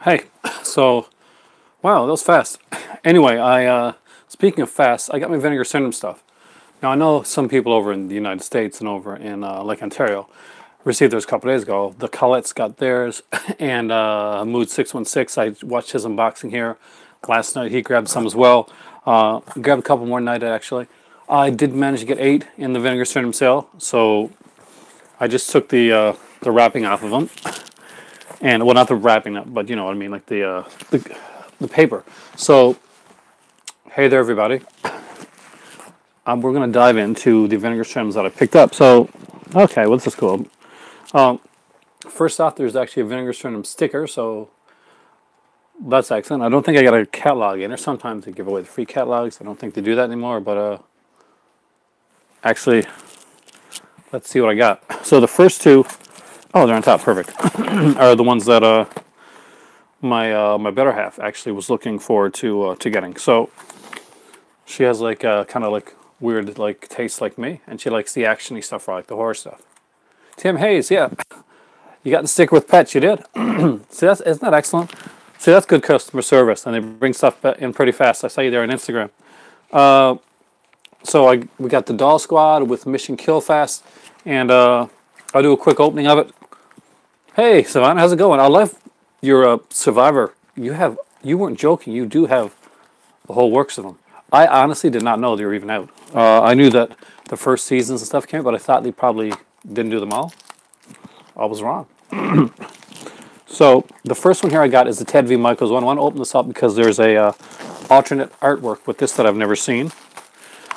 Hey, so wow, that was fast. Anyway, I speaking of fast, I got my vinegar syndrome stuff. Now I know some people over in the United States and over in Lake Ontario received theirs a couple days ago. The Collettes got theirs, and Mood 616. I watched his unboxing here last night. He grabbed some as well. Grabbed a couple more tonight actually. I did manage to get 8 in the vinegar syndrome sale, so I just took the wrapping off of them. And well, not the wrapping up, but you know what I mean, like the paper. So, hey there, everybody. We're gonna dive into the vinegar stems that I picked up. So, okay, what's this called? Um, First off, there's actually a vinegar sternum sticker, so that's excellent. I don't think I got a catalog in there. Sometimes they give away the free catalogs. I don't think they do that anymore, but actually, let's see what I got. So the first two, oh, they're on top, perfect, are the ones that my better half actually was looking forward to getting. So she has like kind of like weird like tastes like me, and she likes the actiony stuff, or like the horror stuff. Tim Hayes, yeah, you got the sticker with pets. You did. See, isn't that excellent? See, that's good customer service, and they bring stuff in pretty fast. I saw you there on Instagram. So we got the Doll Squad with Mission Kill Fast, and I'll do a quick opening of it. Hey, Savannah, how's it going? I love your Survivor. You weren't joking. You do have the whole works of them. I honestly did not know they were even out. I knew that the first seasons and stuff came out, but I thought they probably didn't do them all. I was wrong. So the first one here I got is the Ted V. Michaels one. I want to open this up because there's a alternate artwork with this that I've never seen.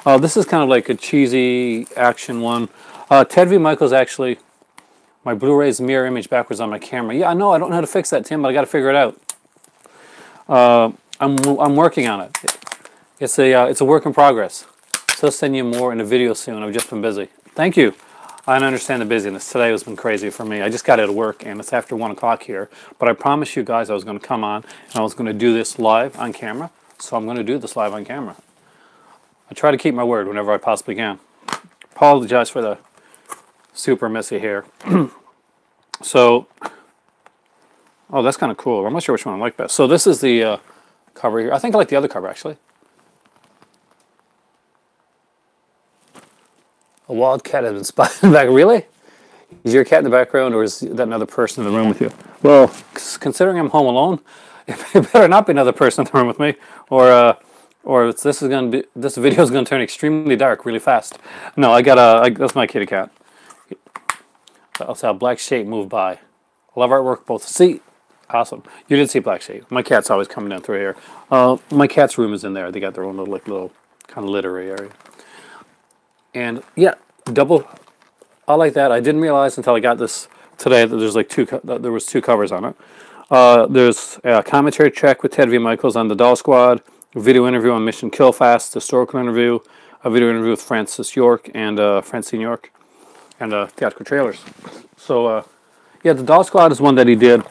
This is kind of like a cheesy action one. Ted V. Michaels actually, my Blu-ray's mirror image backwards on my camera. Yeah, I know, I don't know how to fix that, Tim, but I got to figure it out. I'm working on it. It's a work in progress. So I'll send you more in a video soon. I've just been busy. Thank you. I understand the busyness. Today has been crazy for me. I just got out of work and it's after 1 o'clock here. But I promised you guys I was going to come on and I was going to do this live on camera. So I'm going to do this live on camera. I try to keep my word whenever I possibly can. Apologize for the super messy hair. So, oh, that's kind of cool. I'm not sure which one I like best. So this is the cover here. I think I like the other cover actually. A wild cat has been spotted in the back. Really? Is your cat in the background, or is that another person in the room with you? Well, considering I'm home alone, it better not be another person in the room with me, or this video is gonna turn extremely dark really fast. No, that's my kitty cat. I saw a black shape move by. I love artwork both. See, awesome. You did see black shape. My cat's always coming down through here. My cat's room is in there. They got their own little kind of literary area. And yeah, double. I like that. I didn't realize until I got this today that there's like there was two covers on it. There's a commentary track with Ted V. Michaels on the Doll Squad, a video interview on Mission Kill Fast, historical interview, a video interview with Francis York and Francine York, and theatrical trailers. So yeah, the Doll Squad is one that he did,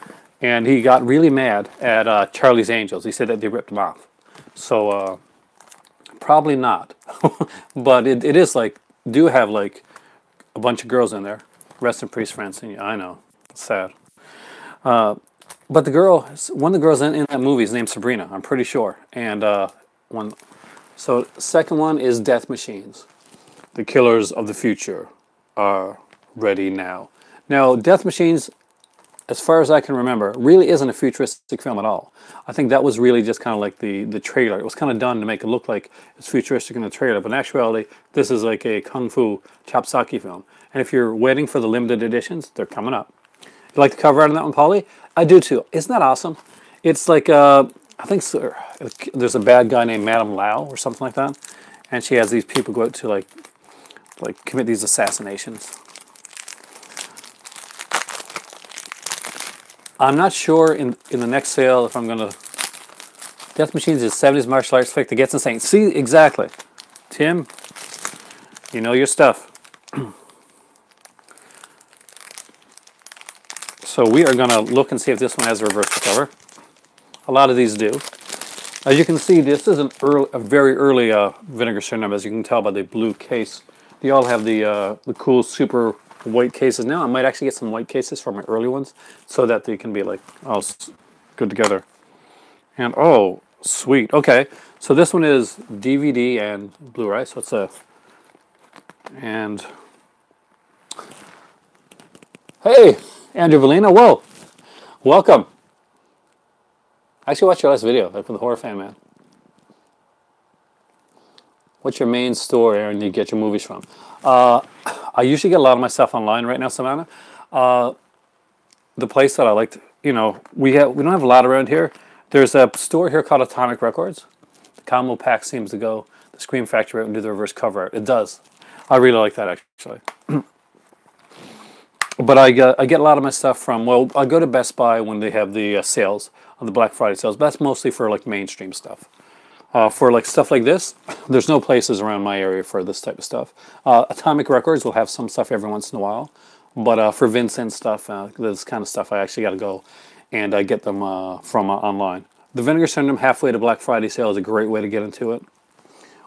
and he got really mad at Charlie's Angels. He said that they ripped him off. So probably not, but it is like do have like a bunch of girls in there. Rest in peace, Francine. I know, it's sad. But one of the girls in that movie is named Sabrina. I'm pretty sure. And one. So second one is Death Machines. The killers of the future are ready now. Now, Death Machines, as far as I can remember, really isn't a futuristic film at all. I think that was really just kind of like the trailer. It was kind of done to make it look like it's futuristic in the trailer, but in actuality, this is like a kung fu chopsaki film. And if you're waiting for the limited editions, they're coming up. You like the cover art on that one, Polly? I do too. Isn't that awesome? It's like I think there's a bad guy named Madame Lao or something like that, and she has these people go out to like commit these assassinations. I'm not sure in the next sale if I'm going to... Death Machines is 70s martial arts flick that gets insane. See, exactly. Tim, you know your stuff. So we are going to look and see if this one has a reversible cover. A lot of these do. As you can see, this is a very early Vinegar Syndrome, as you can tell by the blue case. They all have the cool super white cases now. I might actually get some white cases for my early ones so that they can be like all good together. And oh, sweet. Okay, so this one is DVD and Blu-ray. So it's a and hey, Andrew Valina. Whoa, welcome. I actually watched your last video like, with the horror fan man. What's your main store, Aaron, you get your movies from? I usually get a lot of my stuff online right now, Savannah. The place that I like to, we don't have a lot around here. There's a store here called Atomic Records. The Combo Pack seems to go the Scream Factory and do the reverse cover art. It does. I really like that actually. But I get a lot of my stuff from, well, I go to Best Buy when they have the sales, on the Black Friday sales. But that's mostly for like mainstream stuff. For like stuff like this, there's no places around my area for this type of stuff. Atomic Records will have some stuff every once in a while, but for Vincent stuff, this kind of stuff, I actually got to go and get them from online. The Vinegar Syndrome halfway to Black Friday sale is a great way to get into it.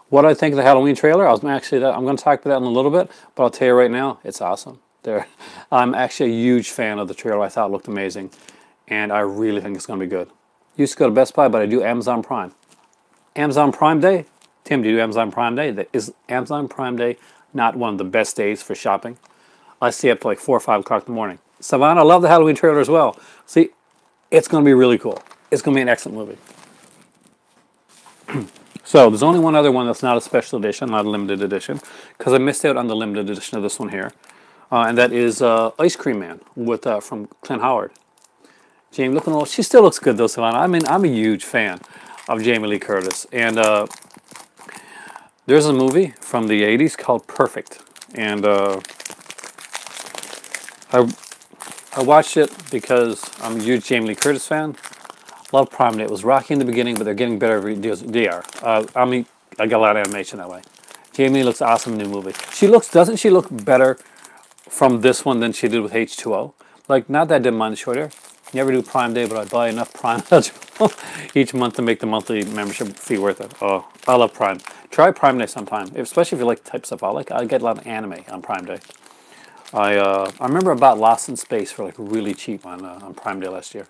What I think of the Halloween trailer, I'm going to talk about that in a little bit, but I'll tell you right now, it's awesome. I'm actually a huge fan of the trailer. I thought it looked amazing, and I really think it's going to be good. Used to go to Best Buy, but I do Amazon Prime. Amazon Prime Day? Tim, do you do Amazon Prime Day? Is Amazon Prime Day not one of the best days for shopping? I stay up to like 4 or 5 o'clock in the morning. Savannah, I love the Halloween trailer as well. See, it's going to be really cool. It's going to be an excellent movie. So, there's only one other one that's not a special edition, not a limited edition, because I missed out on the limited edition of this one here. And that is Ice Cream Man with from Clint Howard. Jamie, looking old. She still looks good though, Savannah. I mean, I'm a huge fan of Jamie Lee Curtis. And there's a movie from the 80s called Perfect. And I watched it because I'm a huge Jamie Lee Curtis fan. Love Prime Day. It was rocky in the beginning, but they're getting better every day. I mean, I got a lot of animation that way. Jamie looks awesome in the new movie. Doesn't she look better from this one than she did with H2O? Like, not that I didn't mind the short hair. Never do Prime Day, but I buy enough Prime each month to make the monthly membership fee worth it. Oh, I love Prime. Try Prime Day sometime, especially if you like the type of stuff I like. I get a lot of anime on Prime Day. I remember I bought Lost in Space for like really cheap on Prime Day last year.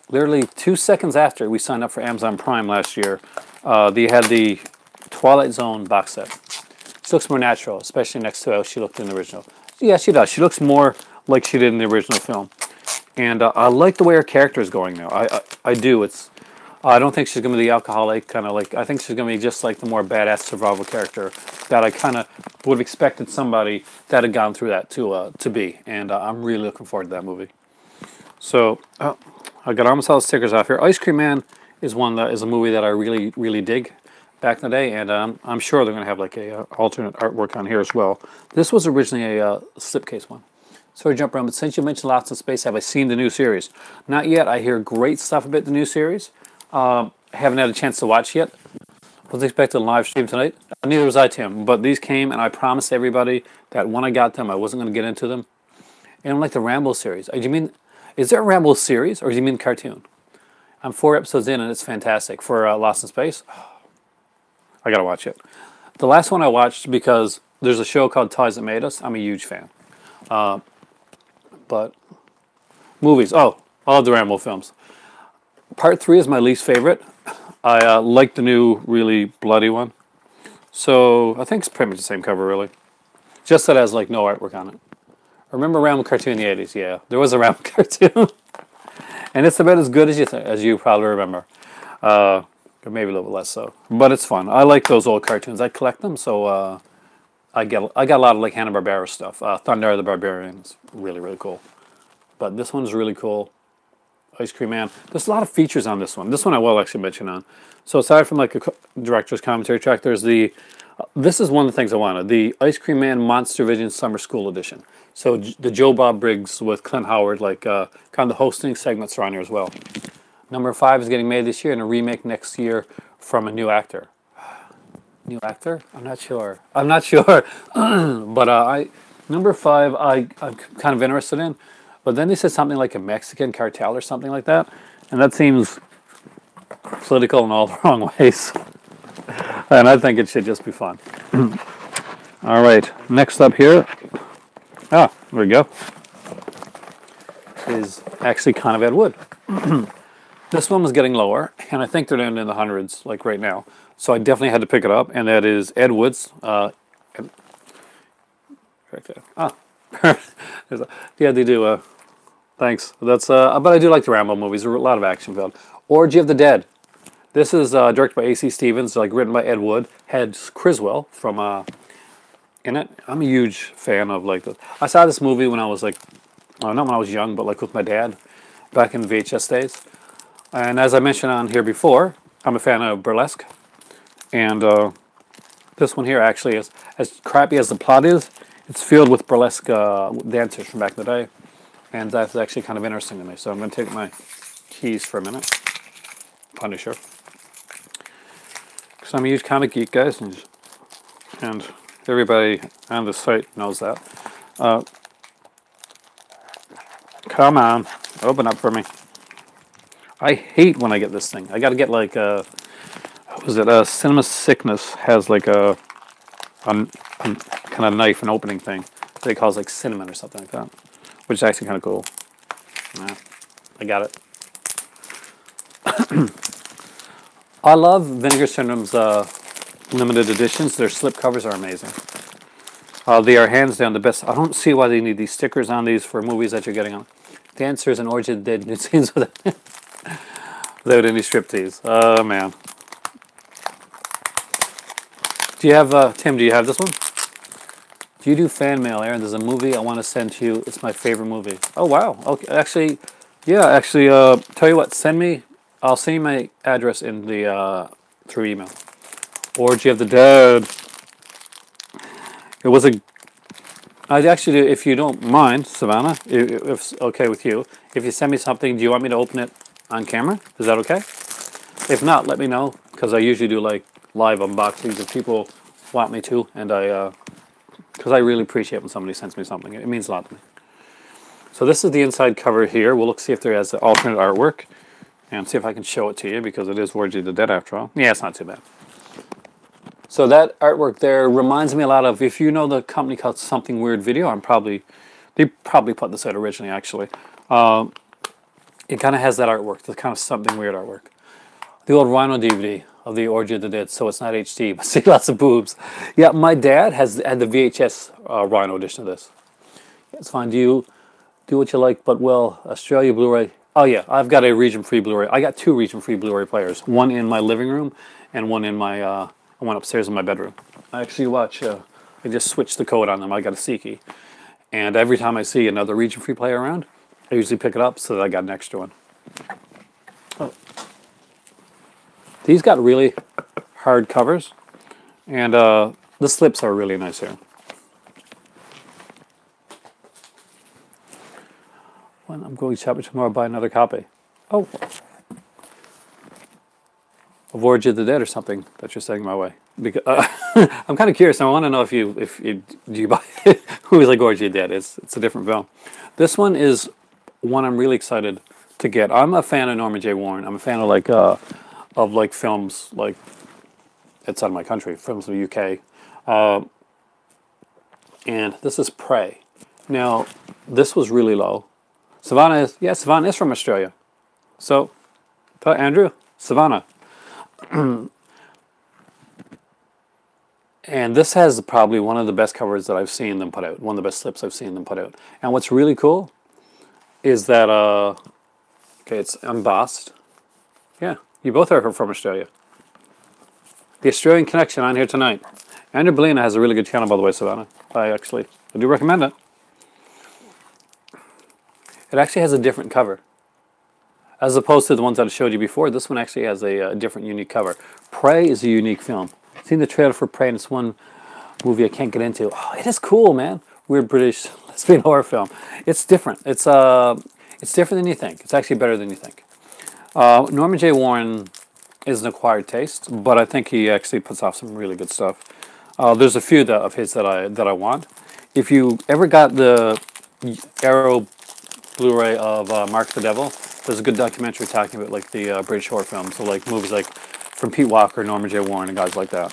Literally 2 seconds after we signed up for Amazon Prime last year, they had the Twilight Zone box set. She looks more natural, especially next to how she looked in the original. Yeah, she does. She looks more like she did in the original film. And I like the way her character is going now. I do. I don't think she's going to be the alcoholic, kind of like, I think she's going to be just like the more badass survival character that I kind of would have expected somebody that had gone through that to be. And I'm really looking forward to that movie. So, I got almost all the stickers off here. Ice Cream Man is a movie that I really, really dig back in the day, and I'm sure they're going to have like a alternate artwork on here as well. This was originally a slipcase one. Sorry to jump around, but since you mentioned Lost in Space, have I seen the new series? Not yet. I hear great stuff about the new series. Haven't had a chance to watch yet. Was expecting a live stream tonight. Neither was I, Tim. But these came, and I promised everybody that when I got them, I wasn't going to get into them. And like the Rambo series. Do you mean, is there a Rambo series, or do you mean cartoon? I'm 4 episodes in, and it's fantastic. For Lost in Space, I got to watch it. The last one I watched, because there's a show called Ties That Made Us. I'm a huge fan. But movies. Oh, all the Rambo films. Part 3 is my least favorite. I like the new, really bloody one. So I think it's pretty much the same cover, really. Just that it has like no artwork on it. Remember Rambo cartoon in the 80s? Yeah, there was a Rambo cartoon. And it's about as good as you probably remember. Or maybe a little bit less so. But it's fun. I like those old cartoons. I collect them, so I got a lot of like Hanna-Barbera stuff. Thunder the Barbarian is really, really cool. But this one's really cool. Ice Cream Man. There's a lot of features on this one. This one I will actually mention on. So aside from like a director's commentary track, there's this is one of the things I wanted. The Ice Cream Man Monster Vision Summer School Edition. So the Joe Bob Briggs with Clint Howard, like kind of the hosting segments are on here as well. Number 5 is getting made this year and a remake next year from a new actor. New actor? I'm not sure. But number 5 I'm kind of interested in. But then they said something like a Mexican cartel or something like that. And that seems political in all the wrong ways. And I think it should just be fun. All right. Next up here. Ah, there we go. is actually kind of Ed Wood. This one was getting lower, and I think they're down in the hundreds, like right now. So I definitely had to pick it up, and that is Ed Wood's. Right there. Ah, yeah, they do. Thanks. That's. But I do like the Rambo movies. There are a lot of action filled. Orgy of the Dead. This is directed by A.C. Stevens, like written by Ed Wood. Had Criswell from in it. I'm a huge fan of like this. I saw this movie when I was like, not when I was young, but like with my dad, back in VHS days. And as I mentioned on here before, I'm a fan of burlesque. And this one here actually is, as crappy as the plot is, it's filled with burlesque dancers from back in the day. And that's actually kind of interesting to me. So I'm going to take my keys for a minute. Punisher. Because I'm a huge comic geek, guys. And everybody on the site knows that. Come on. Open up for me. I hate when I get this thing. I got to get like Cinema Sickness has like a kind of knife and opening thing. They call it like cinnamon or something like that, which is actually kind of cool. Yeah, I got it. I love Vinegar Syndrome's limited editions. Their slip covers are amazing. They are hands down the best. I don't see why they need these stickers on these for movies that you're getting on. Dancers and Orgy of the Dead nude scenes without any striptease. Oh, man. Do you have, Tim, do you have this one? Do you do fan mail, Aaron? There's a movie I want to send to you. It's my favorite movie. Oh, wow. Okay. Actually, tell you what, I'll send you my address in the, through email. Orgy of the Dead. It was I'd actually do, if you don't mind, Savannah, if it's okay with you, if you send me something, do you want me to open it on camera? Is that okay? If not, let me know, because I usually do like live unboxings if people want me to, and because I really appreciate when somebody sends me something. It means a lot to me. So this is the inside cover here. We'll see if there has alternate artwork, and see if I can show it to you, because it is Orgy of the Dead after all. Yeah, it's not too bad. So that artwork there reminds me a lot of, if you know the company called Something Weird Video, they probably put this out originally, actually. It kind of has that artwork, the kind of Something Weird artwork. The old Rhino DVD of the Orgy of the Dead, so it's not HD, but see lots of boobs. Yeah, my dad had the VHS Rhino edition of this. It's fine. Do you do what you like, but well, Australia Blu-ray. Oh yeah, I've got a region-free Blu-ray. I got 2 region-free Blu-ray players, one in my living room and one in my one upstairs in my bedroom. I actually watch. I just switched the code on them. I got a C key, and every time I see another region-free player around, I usually pick it up so that I got an extra one. Oh. These got really hard covers, and the slips are really nice here. When I'm going shopping tomorrow, buy another copy. Oh. Of Orgy of the Dead or something that you're sending my way. Because I'm kind of curious. I want to know if you do you buy movies like Orgy of the Dead. It's a different film. This one is one I'm really excited to get. I'm a fan of Norman J. Warren. I'm a fan of like films like outside of my country, films of the UK. And this is Prey. Now this was really low. Savannah is from Australia. So, Andrew, Savannah. And this has probably one of the best covers that I've seen them put out. One of the best slips I've seen them put out. And what's really cool is that, okay, it's embossed. Yeah, you both are from Australia. The Australian connection on here tonight. Andrew Bellina has a really good channel, by the way, Savannah. I do recommend it. It actually has a different cover. As opposed to the ones that I showed you before, this one actually has a different, unique cover. Prey is a unique film. Seen the trailer for Prey, and it's one movie I can't get into. Oh, it is cool, man. Weird British lesbian horror film. It's different. It's different than you think. It's actually better than you think. Norman J. Warren is an acquired taste, but I think he actually puts off some really good stuff. There's a few of his that I want. If you ever got the Arrow Blu-ray of Mark the Devil, there's a good documentary talking about like the British horror films, so like movies like from Pete Walker, Norman J. Warren, and guys like that.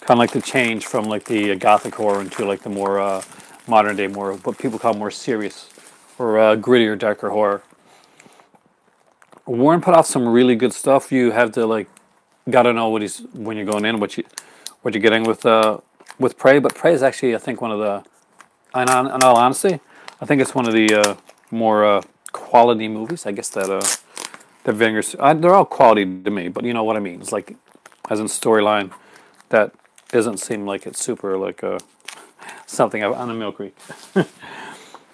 Kind of like the change from like the gothic horror into like the more modern day, more what people call more serious for grittier, darker horror. Warren put off some really good stuff. You have to like, gotta know what he's when you're going in, what you're getting with Prey. But Prey is actually, I think, one of the, in all honesty, I think it's one of the more quality movies. I guess that Vinger's. They're all quality to me, but you know what I mean. It's like, as in storyline, that doesn't seem like it's super like something on a Mill Creek.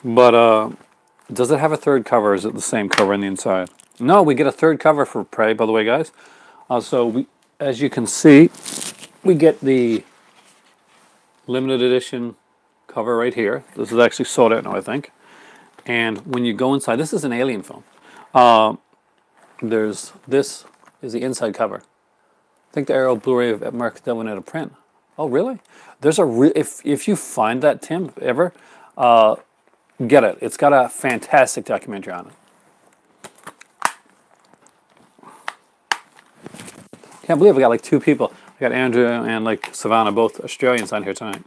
But does it have a third cover? Or is it the same cover on the inside? No, we get a third cover for Prey, by the way, guys. So we, as you can see, we get the limited edition cover right here. This is actually sold out now, I think. And when you go inside, this is an Alien film. This is the inside cover. I think the Arrow Blu-ray of Mark that one out of print. Oh, really? There's if you find that, Tim, ever, get it. It's got a fantastic documentary on it. Can't believe we got like two people. I got Andrew and like Savannah, both Australians, on here tonight.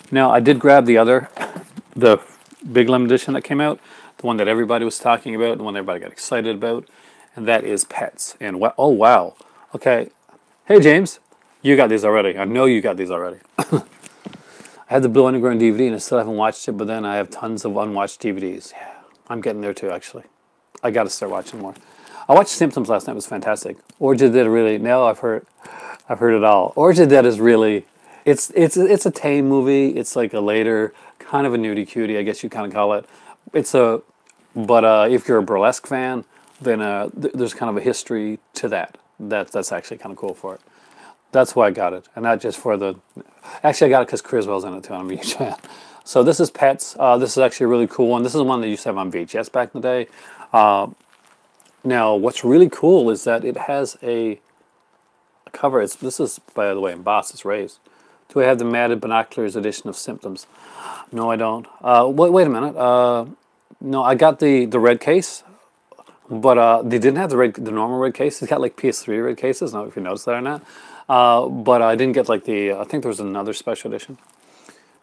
Now, I did grab the big limited edition that came out, the one that everybody was talking about, the one everybody got excited about, and that is Pets. And oh wow, okay. Hey James, you got these already. I know you got these already. I had the Blue Underground DVD and I still haven't watched it, but then I have tons of unwatched DVDs. Yeah, I'm getting there too, actually. I got to start watching more. I watched Symptoms last night. It was fantastic. Origin Dead really. No, I've heard it all. Origin Dead is really. It's a tame movie. It's like a later kind of a nudie cutie, I guess you kind of call it. But if you're a burlesque fan, then there's kind of a history to that. That's actually kind of cool for it. That's why I got it, and not just for the. Actually, I got it because Criswell's in it too on VHS. So this is Pets. This is actually a really cool one. This is one that used to have on VHS back in the day. Now, what's really cool is that it has a cover. This is, by the way, embossed. It's raised. Do I have the matted binoculars edition of Symptoms? No, I don't. Wait a minute. No, I got the red case, but they didn't have the normal red case. It's got like PS3 red cases. I don't know if you noticed that or not. But I didn't get like I think there was another special edition.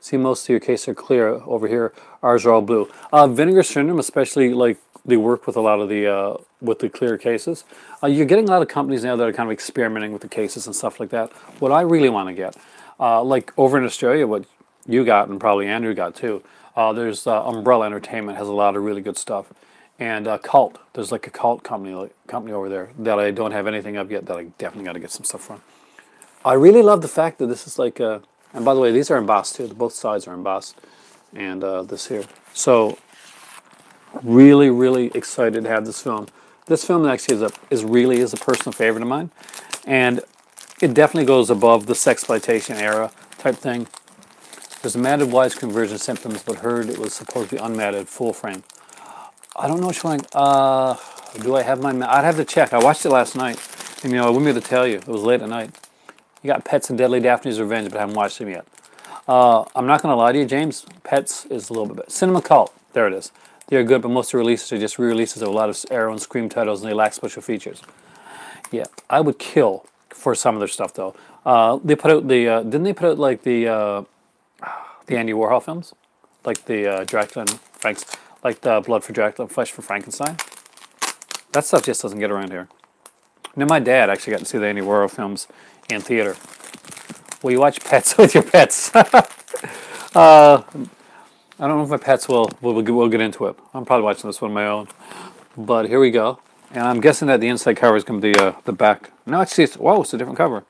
See, most of your cases are clear over here. Ours are all blue. Vinegar Syndrome, especially, like they work with a lot of the clear cases. You're getting a lot of companies now that are kind of experimenting with the cases and stuff like that. What I really want to get, like over in Australia, what you got and probably Andrew got too. There's Umbrella Entertainment has a lot of really good stuff, and Cult. There's like a Cult company over there that I don't have anything of yet that I definitely got to get some stuff from. I really love the fact that this is like and by the way, these are embossed too. Both sides are embossed, and this here. So, really, really excited to have this film. This film actually is a personal favorite of mine, and it definitely goes above the sexploitation era type thing. There's a matted widescreen version of Symptoms, but heard it was supposed to be unmatted full frame. I don't know which one. Do I have my? I'd have to check. I watched it last night, and I wouldn't be able to tell you. It was late at night. You got Pets and Deadly Daphne's Revenge, but I haven't watched them yet. I'm not going to lie to you, James. Pets is a little bit better. Cinema Cult, there it is. They're good, but most of the releases are just re-releases of a lot of Arrow and Scream titles, and they lack special features. Yeah, I would kill for some of their stuff, though. They put out didn't they put out like the Andy Warhol films? Like the Dracula and Frank's, like the Blood for Dracula, Flesh for Frankenstein? That stuff just doesn't get around here. Now, my dad actually got to see the Andy Warhol films in theater. Will you watch Pets with your pets? I don't know if my pets will get into it. I'm probably watching this one on my own. But here we go. And I'm guessing that the inside cover is going to be the back. No, actually, it's a different cover.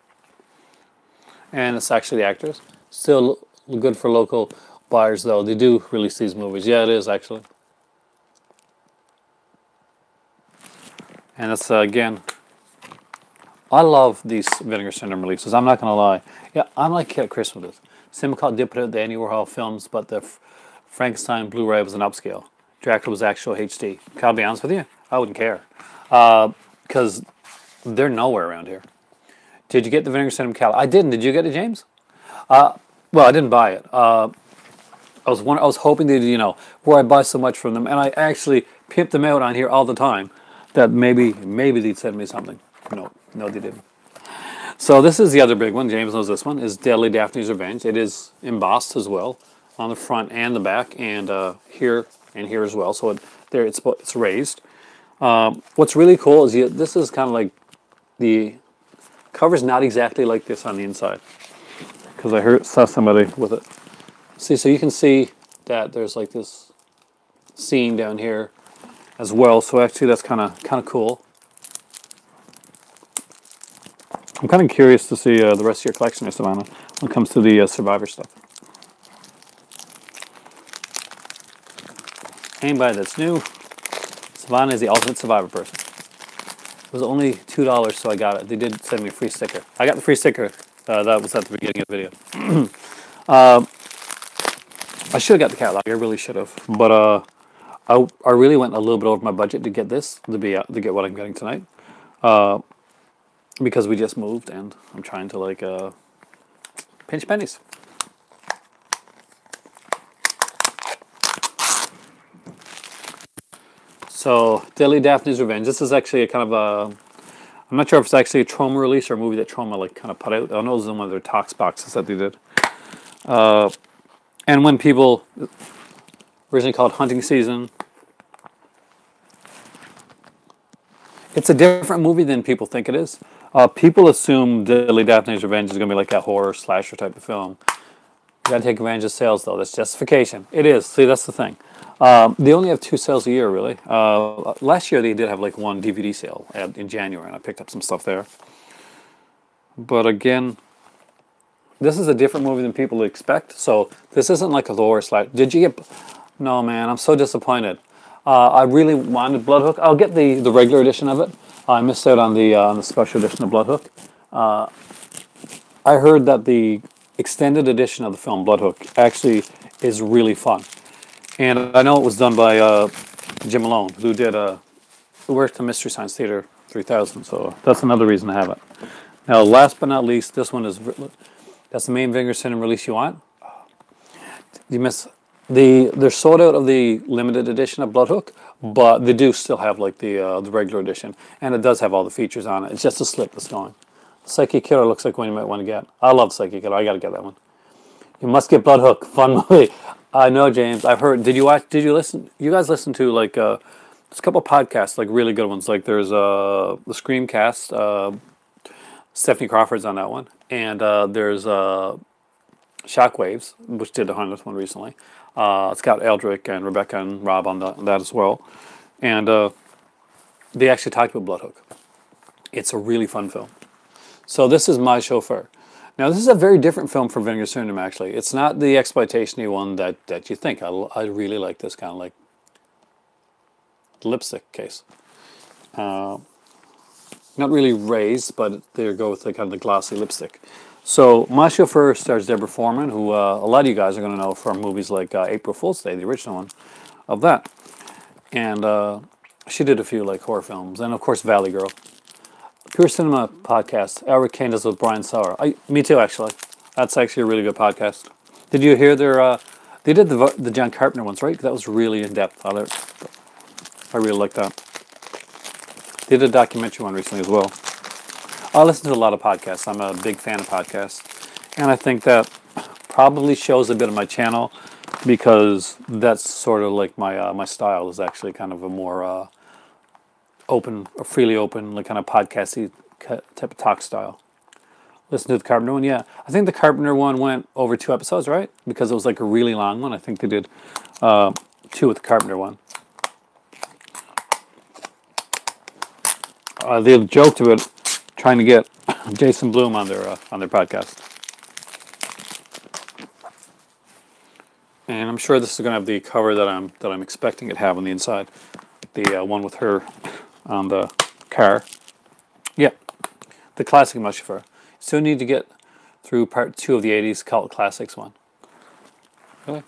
And it's actually the actors. Still good for local buyers, though. They do release these movies. Yeah, it is, actually. And it's, again, I love these Vinegar Syndrome releases. I'm not going to lie. Yeah, I'm like Chris with this. Simcott did put out the Andy Warhol films, but the Frankenstein Blu-ray was an upscale. Dracula was actual HD. Can I be honest with you? I wouldn't care. Because they're nowhere around here. Did you get the Vinegar Syndrome Cal? I didn't. Did you get it, James? Well, I didn't buy it. I was hoping that, where I buy so much from them, and I actually pimp them out on here all the time, that maybe they'd send me something. No, they didn't. So this is the other big one. James knows this one is Deadly Daphne's Revenge. It is embossed as well on the front and the back, and here and here as well. So it's raised. What's really cool is this is kind of like the cover's not exactly like this on the inside, because I saw somebody with it. See, so you can see that there's like this seam down here as well. So actually, that's kind of cool. I'm kind of curious to see the rest of your collection, Savannah, when it comes to the Survivor stuff. Anybody that's new, Savannah is the ultimate Survivor person. It was only $2, so I got it. They did send me a free sticker. I got the free sticker. That was at the beginning of the video. I should have got the catalog. I really should have. But I really went a little bit over my budget to get this, to get what I'm getting tonight. Because we just moved and I'm trying to like pinch pennies. So Deadly Daphne's Revenge. This is actually a kind of a, I'm not sure if it's actually a Troma release or a movie that Troma like kind of put out. I know it was in one of their Tox boxes that they did. And when people, originally called Hunting Season, it's a different movie than people think it is. People assume Deadly Daphne's Revenge is going to be like a horror slasher type of film. You got to take advantage of sales, though. That's justification. It is. See, that's the thing. They only have 2 sales a year, really. Last year, they did have like one DVD sale in January, and I picked up some stuff there. But again, this is a different movie than people expect. So this isn't like a horror slasher. Did you get... No, man, I'm so disappointed. I really wanted Bloodhook. I'll get the regular edition of it. I missed out on the special edition of Bloodhook. I heard that the extended edition of the film Bloodhook actually is really fun, and I know it was done by Jim Malone, who worked at Mystery Science Theater 3000. So that's another reason to have it. Now, last but not least, this one is that's the main Vinegar Syndrome release you want. You miss. They're sold out of the limited edition of Bloodhook, but they do still have like the regular edition, and it does have all the features on it. It's just a slip that's going. Psychic Killer looks like one you might want to get. I love Psychic Killer. I got to get that one. You must get Bloodhook. Fun movie. I know, James. I've heard. Did you watch? Did you listen? You guys listen to like there's a couple podcasts, like really good ones. Like there's the Screamcast. Stephanie Crawford's on that one, and there's Shockwaves, which did the 100th one recently. It's got Eldrick and Rebecca and Rob on that as well. And they actually talked about Bloodhook. It's a really fun film. So this is My Chauffeur. Now, this is a very different film from Vinegar Syndrome, actually. It's not the exploitation-y one that you think. I really like this kind of like lipstick case. Not really raised, but there you go with the kind of the glossy lipstick. So, My Chauffeur stars Deborah Foreman, who a lot of you guys are going to know from movies like April Fool's Day, the original one of that. And she did a few like horror films, and of course Valley Girl. Pure Cinema podcast. Eric Kane does with Brian Sauer. Me too, actually. That's actually a really good podcast. Did you hear their? They did the John Carpenter ones, right? That was really in depth. I really like that. They did a documentary one recently as well. I listen to a lot of podcasts. I'm a big fan of podcasts, and I think that probably shows a bit of my channel because that's sort of like my style is actually kind of a more open, or freely open, like kind of podcasty type of talk style. Listen to the Carpenter one, yeah. I think the Carpenter one went over 2 episodes, right? Because it was like a really long one. I think they did 2 with the Carpenter one. They joked about trying to get Jason Blum on their podcast, and I'm sure this is going to have the cover that I'm expecting it to have on the inside, the one with her on the car. Yeah, the classic My Chauffeur. Still need to get through part 2 of the 80s cult classics one. Really?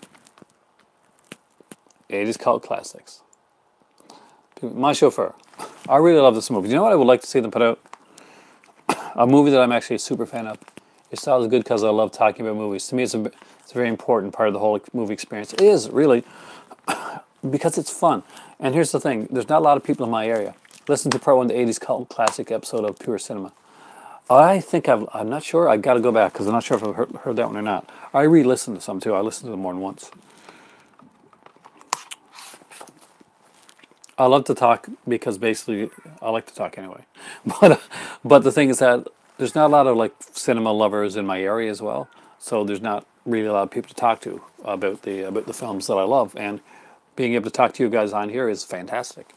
80s cult classics. My Chauffeur. I really love this movie. Do you know what I would like to see them put out? A movie that I'm actually a super fan of. Your style is good because I love talking about movies. To me, it's a very important part of the whole movie experience. It is, really, because it's fun. And here's the thing. There's not a lot of people in my area. Listen to part 1 of the 80s cult classic episode of Pure Cinema. I think I'm not sure. I got to go back because I'm not sure if I've heard that one or not. I re-listened to some too. I listened to them more than once. I love to talk because basically I like to talk anyway. But the thing is that there's not a lot of like cinema lovers in my area as well. So there's not really a lot of people to talk to about the films that I love, and being able to talk to you guys on here is fantastic.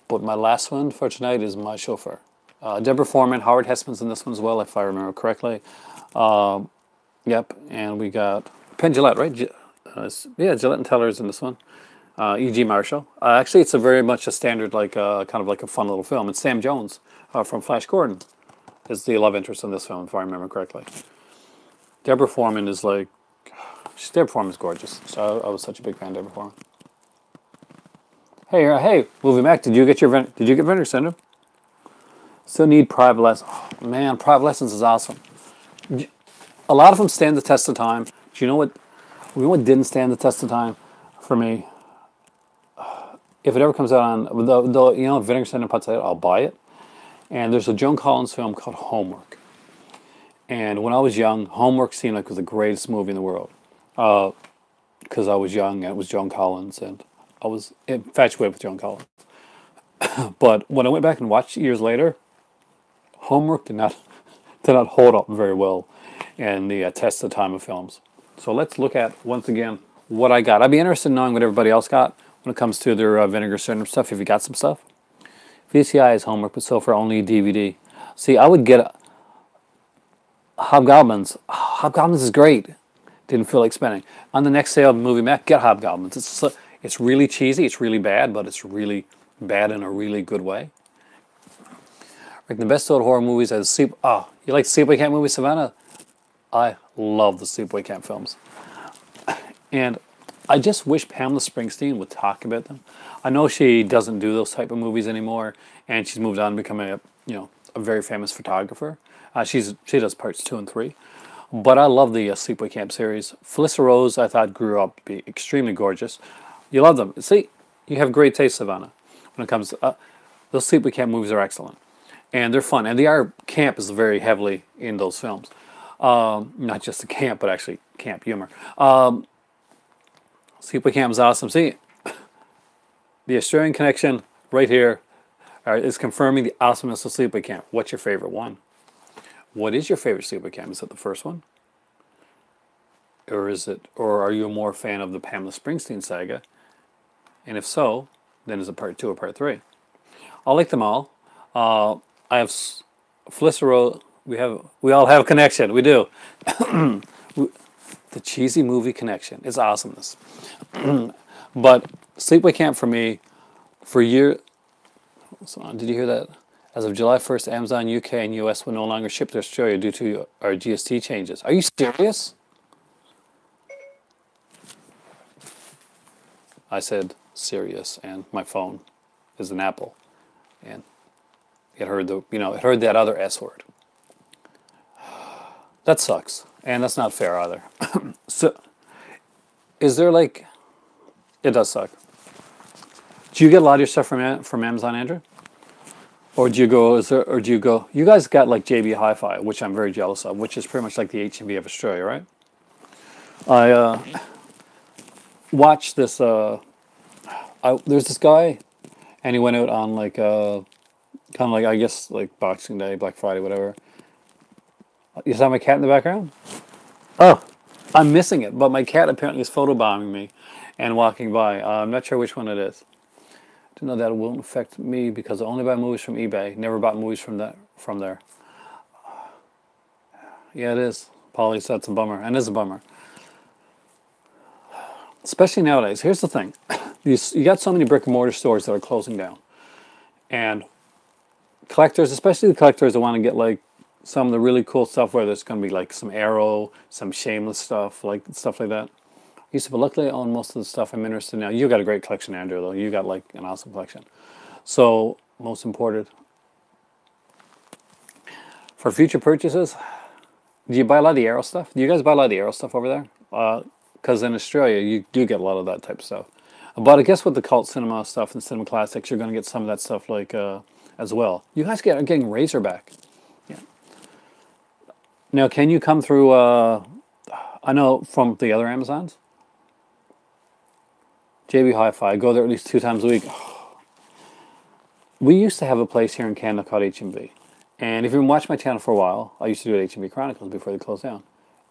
But my last one for tonight is my chauffeur. Deborah Foreman, Howard Hessman's in this one as well, if I remember correctly. Yep, and we got Penn Jillette, right? Yeah, Gillette and Teller's in this one. E.G. Marshall. Actually, it's a very much a standard, like kind of like a fun little film. It's Sam Jones from Flash Gordon is the love interest in this film, if I remember correctly. Deborah Foreman is like, Deborah Foreman's gorgeous. So I was such a big fan of Deborah Foreman. Hey, hey, Movie Mac, did you get Vinegar Syndrome? Still need Private Lessons. Oh, man, Private Lessons is awesome. A lot of them stand the test of time. Do you know what? You know what didn't stand the test of time for me? If it ever comes out on the Vinegar Syndrome puts it out, I'll buy it. And there's a Joan Collins film called Homework. And when I was young, Homework seemed like it was the greatest movie in the world. Because I was young and it was Joan Collins, and I was infatuated with Joan Collins. But when I went back and watched it years later, Homework did not hold up very well in the test of time of films. So let's look at, once again, what I got. I'd be interested in knowing what everybody else got when it comes to their Vinegar Syndrome stuff, if you got some stuff. VCI is Homework, but so for only DVD. See, I would get Hobgoblins. Hobgoblins is great. Didn't feel like spending. On the next sale of Movie Mac, get Hobgoblins. It's really cheesy, it's really bad, but it's really bad in a really good way. Like the best old horror movies are you like the Sleepaway Camp movie, Savannah? I love the Sleepaway Camp films. And I just wish Pamela Springsteen would talk about them. I know she doesn't do those type of movies anymore, and she's moved on to become a very famous photographer. She does parts 2 and 3. But I love the Sleepaway Camp series. Felissa Rose, I thought, grew up to be extremely gorgeous. You love them. See, you have great taste, Savannah, when it comes to... those Sleepaway Camp movies are excellent. And they're fun. And camp is very heavily in those films. Not just the camp, but actually camp humor. Sleepaway Camp is awesome. See, the Australian connection right here is confirming the awesomeness of Sleepaway Camp. What's your favorite one? What is your favorite Sleepaway Camp? Is it the first one? Or are you a more fan of the Pamela Springsteen saga? And if so, then is it part 2 or part 3? I like them all. I have Felissa Rose. We all have a connection. We do. The cheesy movie connection is awesomeness. But Sleepaway Camp for me, for years... Did you hear that? As of July 1st, Amazon UK and US will no longer ship to Australia due to our GST changes. Are you serious? I said serious, and my phone is an Apple, and it heard that other S word. That sucks, and that's not fair either. So, is there like... It does suck. Do you get a lot of your stuff from Amazon, Andrew? Or do you go... You guys got like JB Hi-Fi, which I'm very jealous of, which is pretty much like the HMV of Australia, right? I watched this... there's this guy, and he went out on like... kind of like, I guess, like Boxing Day, Black Friday, whatever. You saw my cat in the background? Oh, I'm missing it, but my cat apparently is photobombing me and walking by. I'm not sure which one it is. Didn't know that it won't affect me because I only buy movies from eBay. Never bought movies from there. Yeah, it is. Polly, that's a bummer. And it's a bummer. Especially nowadays. Here's the thing. You got so many brick and mortar stores that are closing down. And collectors, especially the collectors that want to get like some of the really cool stuff where there's going to be like some Arrow, some Shameless stuff like that. But luckily I own most of the stuff I'm interested in now. You got a great collection, Andrew, though. You got like an awesome collection. So, most important. For future purchases, do you buy a lot of the Arrow stuff? Do you guys buy a lot of the Arrow stuff over there? Because in Australia, you do get a lot of that type of stuff. But I guess with the cult cinema stuff and cinema classics, you're going to get some of that stuff like as well. You guys are getting Razorback. Yeah. Now, can you come through? I know from the other Amazons, JB Hi-Fi. I go there at least 2 times a week. We used to have a place here in Canada called HMV. And if you've been watching my channel for a while, I used to do HMV Chronicles before they closed down.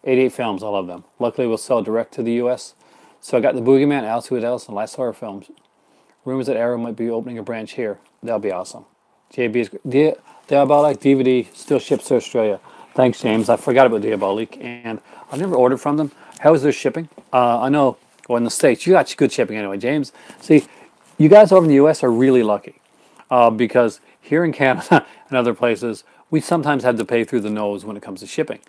88 Films, I love them. Luckily, we'll sell direct to the U.S. So I got the Boogeyman, Alice with Alice, and Last Horror Films. Rumors that Arrow might be opening a branch here. That'll be awesome. JB's Diabolic DVD still ships to Australia. Thanks, James. I forgot about Diabolic, and I never ordered from them. How is their shipping? I know, well, in the States, you got good shipping anyway, James. See, you guys over in the U.S. are really lucky because here in Canada and other places, we sometimes have to pay through the nose when it comes to shipping.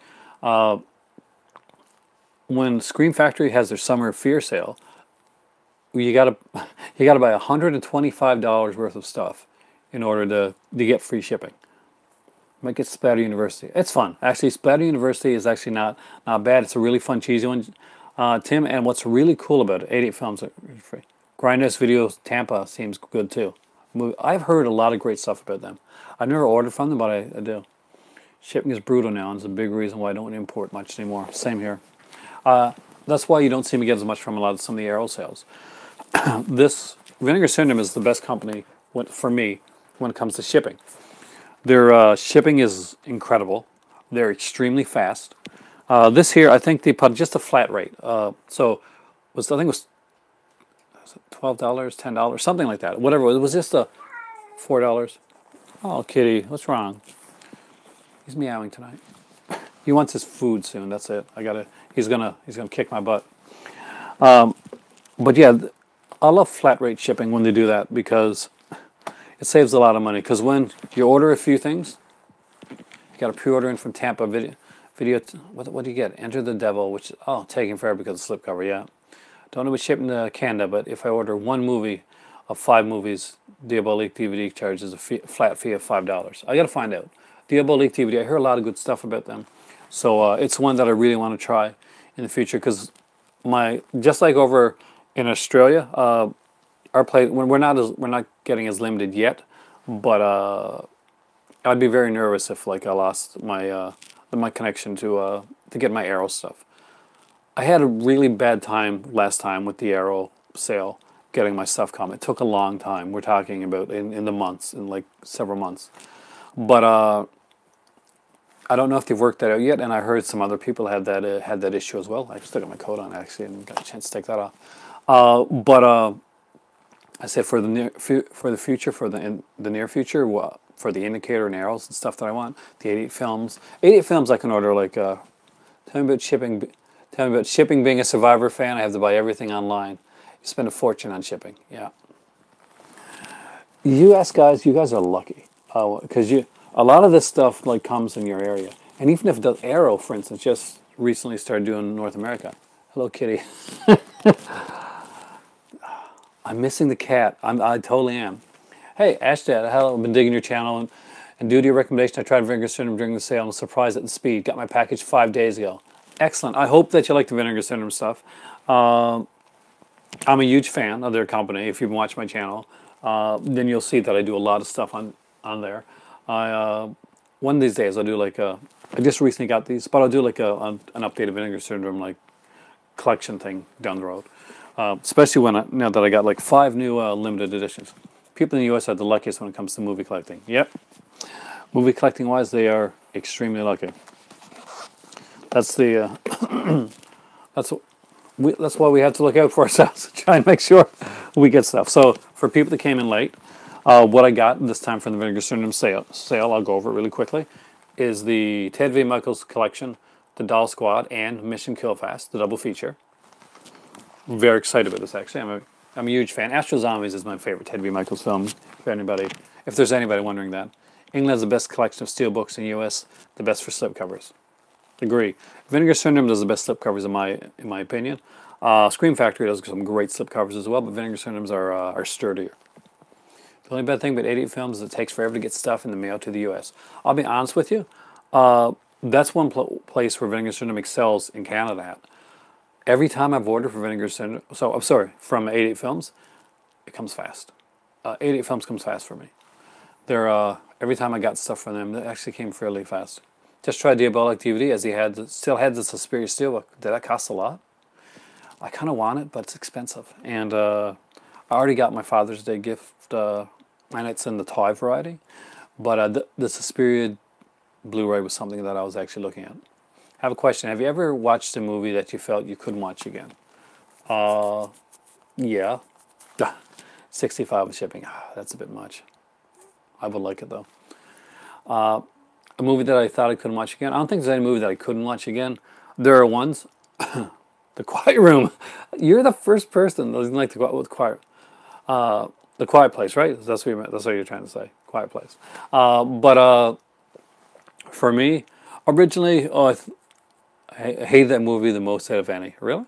When Scream Factory has their Summer Fear sale, you gotta buy $125 worth of stuff in order to get free shipping. Might get Splatter University. It's fun. Actually, Splatter University is actually not bad. It's a really fun, cheesy one, Tim. And what's really cool about it, 88 Films are free. Grindhouse Videos Tampa seems good too. I've heard a lot of great stuff about them. I've never ordered from them, but I do. Shipping is brutal now, and it's a big reason why I don't import much anymore. Same here. That's why you don't see me get as much from some of the Arrow sales. This Vinegar Syndrome is the best company for me when it comes to shipping. Their shipping is incredible. They're extremely fast. This here, I think they put just a flat rate. I think it was $12, $10, something like that. Whatever. It was just a $4. Oh, kitty, what's wrong? He's meowing tonight. He wants his food soon. That's it. He's gonna kick my butt. But yeah, I love flat rate shipping when they do that because it saves a lot of money. Because when you order a few things, you got a pre-order in from Tampa video. What do you get? Enter the Devil, which taking forever because of the slipcover. Yeah, don't know about shipping to Canada, but if I order one movie of 5 movies, Diabolique DVD charges a flat fee of $5. I got to find out. Diabolique DVD. I hear a lot of good stuff about them, so it's one that I really want to try in the future because just like over in Australia, our place we're not getting as limited yet, but I'd be very nervous if I lost my connection to get my Arrow stuff. I had a really bad time last time with the Arrow sale getting my stuff come. It took a long time. We're talking about in the months, in several months, but I don't know if they've worked that out yet. And I heard some other people had that issue as well. I still got my coat on actually and got a chance to take that off. But I said for the near future, for the near future, for the indicator and arrows and stuff that I want, the 88 Films. 88 Films I can order tell me about shipping. Tell me about shipping. Being a Survivor fan, I have to buy everything online. You spend a fortune on shipping. Yeah. You guys are lucky because a lot of this stuff comes in your area, and even if the Arrow, for instance, just recently started doing North America. Hello, kitty. I'm missing the cat. I totally am. Hey, Ashdad, I've been digging your channel, and due to your recommendation, I tried Vinegar Syndrome during the sale. I'm surprised at the speed. Got my package 5 days ago. Excellent. I hope that you like the Vinegar Syndrome stuff. I'm a huge fan of their company. If you've been watching my channel, then you'll see that I do a lot of stuff on there. One of these days I'll do I just recently got these, but I'll do an updated Vinegar Syndrome collection thing down the road. Especially now that I got 5 new limited editions. People in the U.S. are the luckiest when it comes to movie collecting. Yep. Movie collecting wise, they are extremely lucky. That's that's why we have to look out for ourselves. Try and make sure we get stuff. So for people that came in late, what I got this time from the Vinegar Syndrome sale, I'll go over it really quickly, is the Ted V. Michaels collection, The Doll Squad, and Mission Kill Fast, the double feature. Very excited about this, actually. I'm a huge fan. Astro Zombies is my favorite Ted V. Michaels film, if there's anybody wondering that. England has the best collection of steelbooks in the U.S., the best for slipcovers. Agree. Vinegar Syndrome does the best slipcovers in my opinion. Scream Factory does some great slipcovers as well, but Vinegar Syndrames are sturdier. The only bad thing about 88 Films is it takes forever to get stuff in the mail to the U.S. I'll be honest with you. That's one place where Vinegar Syndrome excels in Canada at. Every time I've ordered for Vinegar Syndrome, from 88 Films, it comes fast. 88 Films comes fast for me. Every time I got stuff from them, it actually came fairly fast. Just tried Diabolic DVD as he still had this Suspiria Steelbook. Did that cost a lot? I kind of want it, but it's expensive. And I already got my Father's Day gift, and it's in the toy variety. But the Suspiria Blu-ray was something that I was actually looking at. I have a question. Have you ever watched a movie that you felt you couldn't watch again? Yeah. 65 with shipping. That's a bit much. I would like it, though. A movie that I thought I couldn't watch again. I don't think there's any movie that I couldn't watch again. There are ones. The Quiet Room. You're the first person that doesn't like the Quiet Place, right? That's what you meant. That's what you're trying to say. Quiet Place. But for me, originally, I hated that movie the most out of any. Really?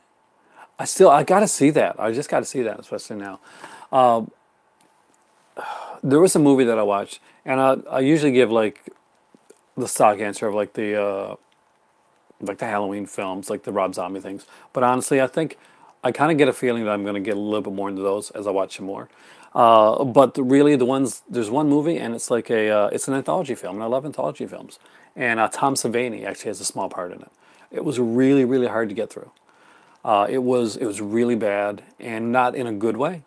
I gotta see that. I just gotta see that, especially now. There was a movie that I watched, and I usually give like the stock answer of like the Halloween films, like the Rob Zombie things. But honestly, I think I kind of get a feeling that I'm going to get a little bit more into those as I watch them more. But really, there's one movie, and it's like it's an anthology film, and I love anthology films. And Tom Savini actually has a small part in it. It was really, really hard to get through. It was really bad, and not in a good way.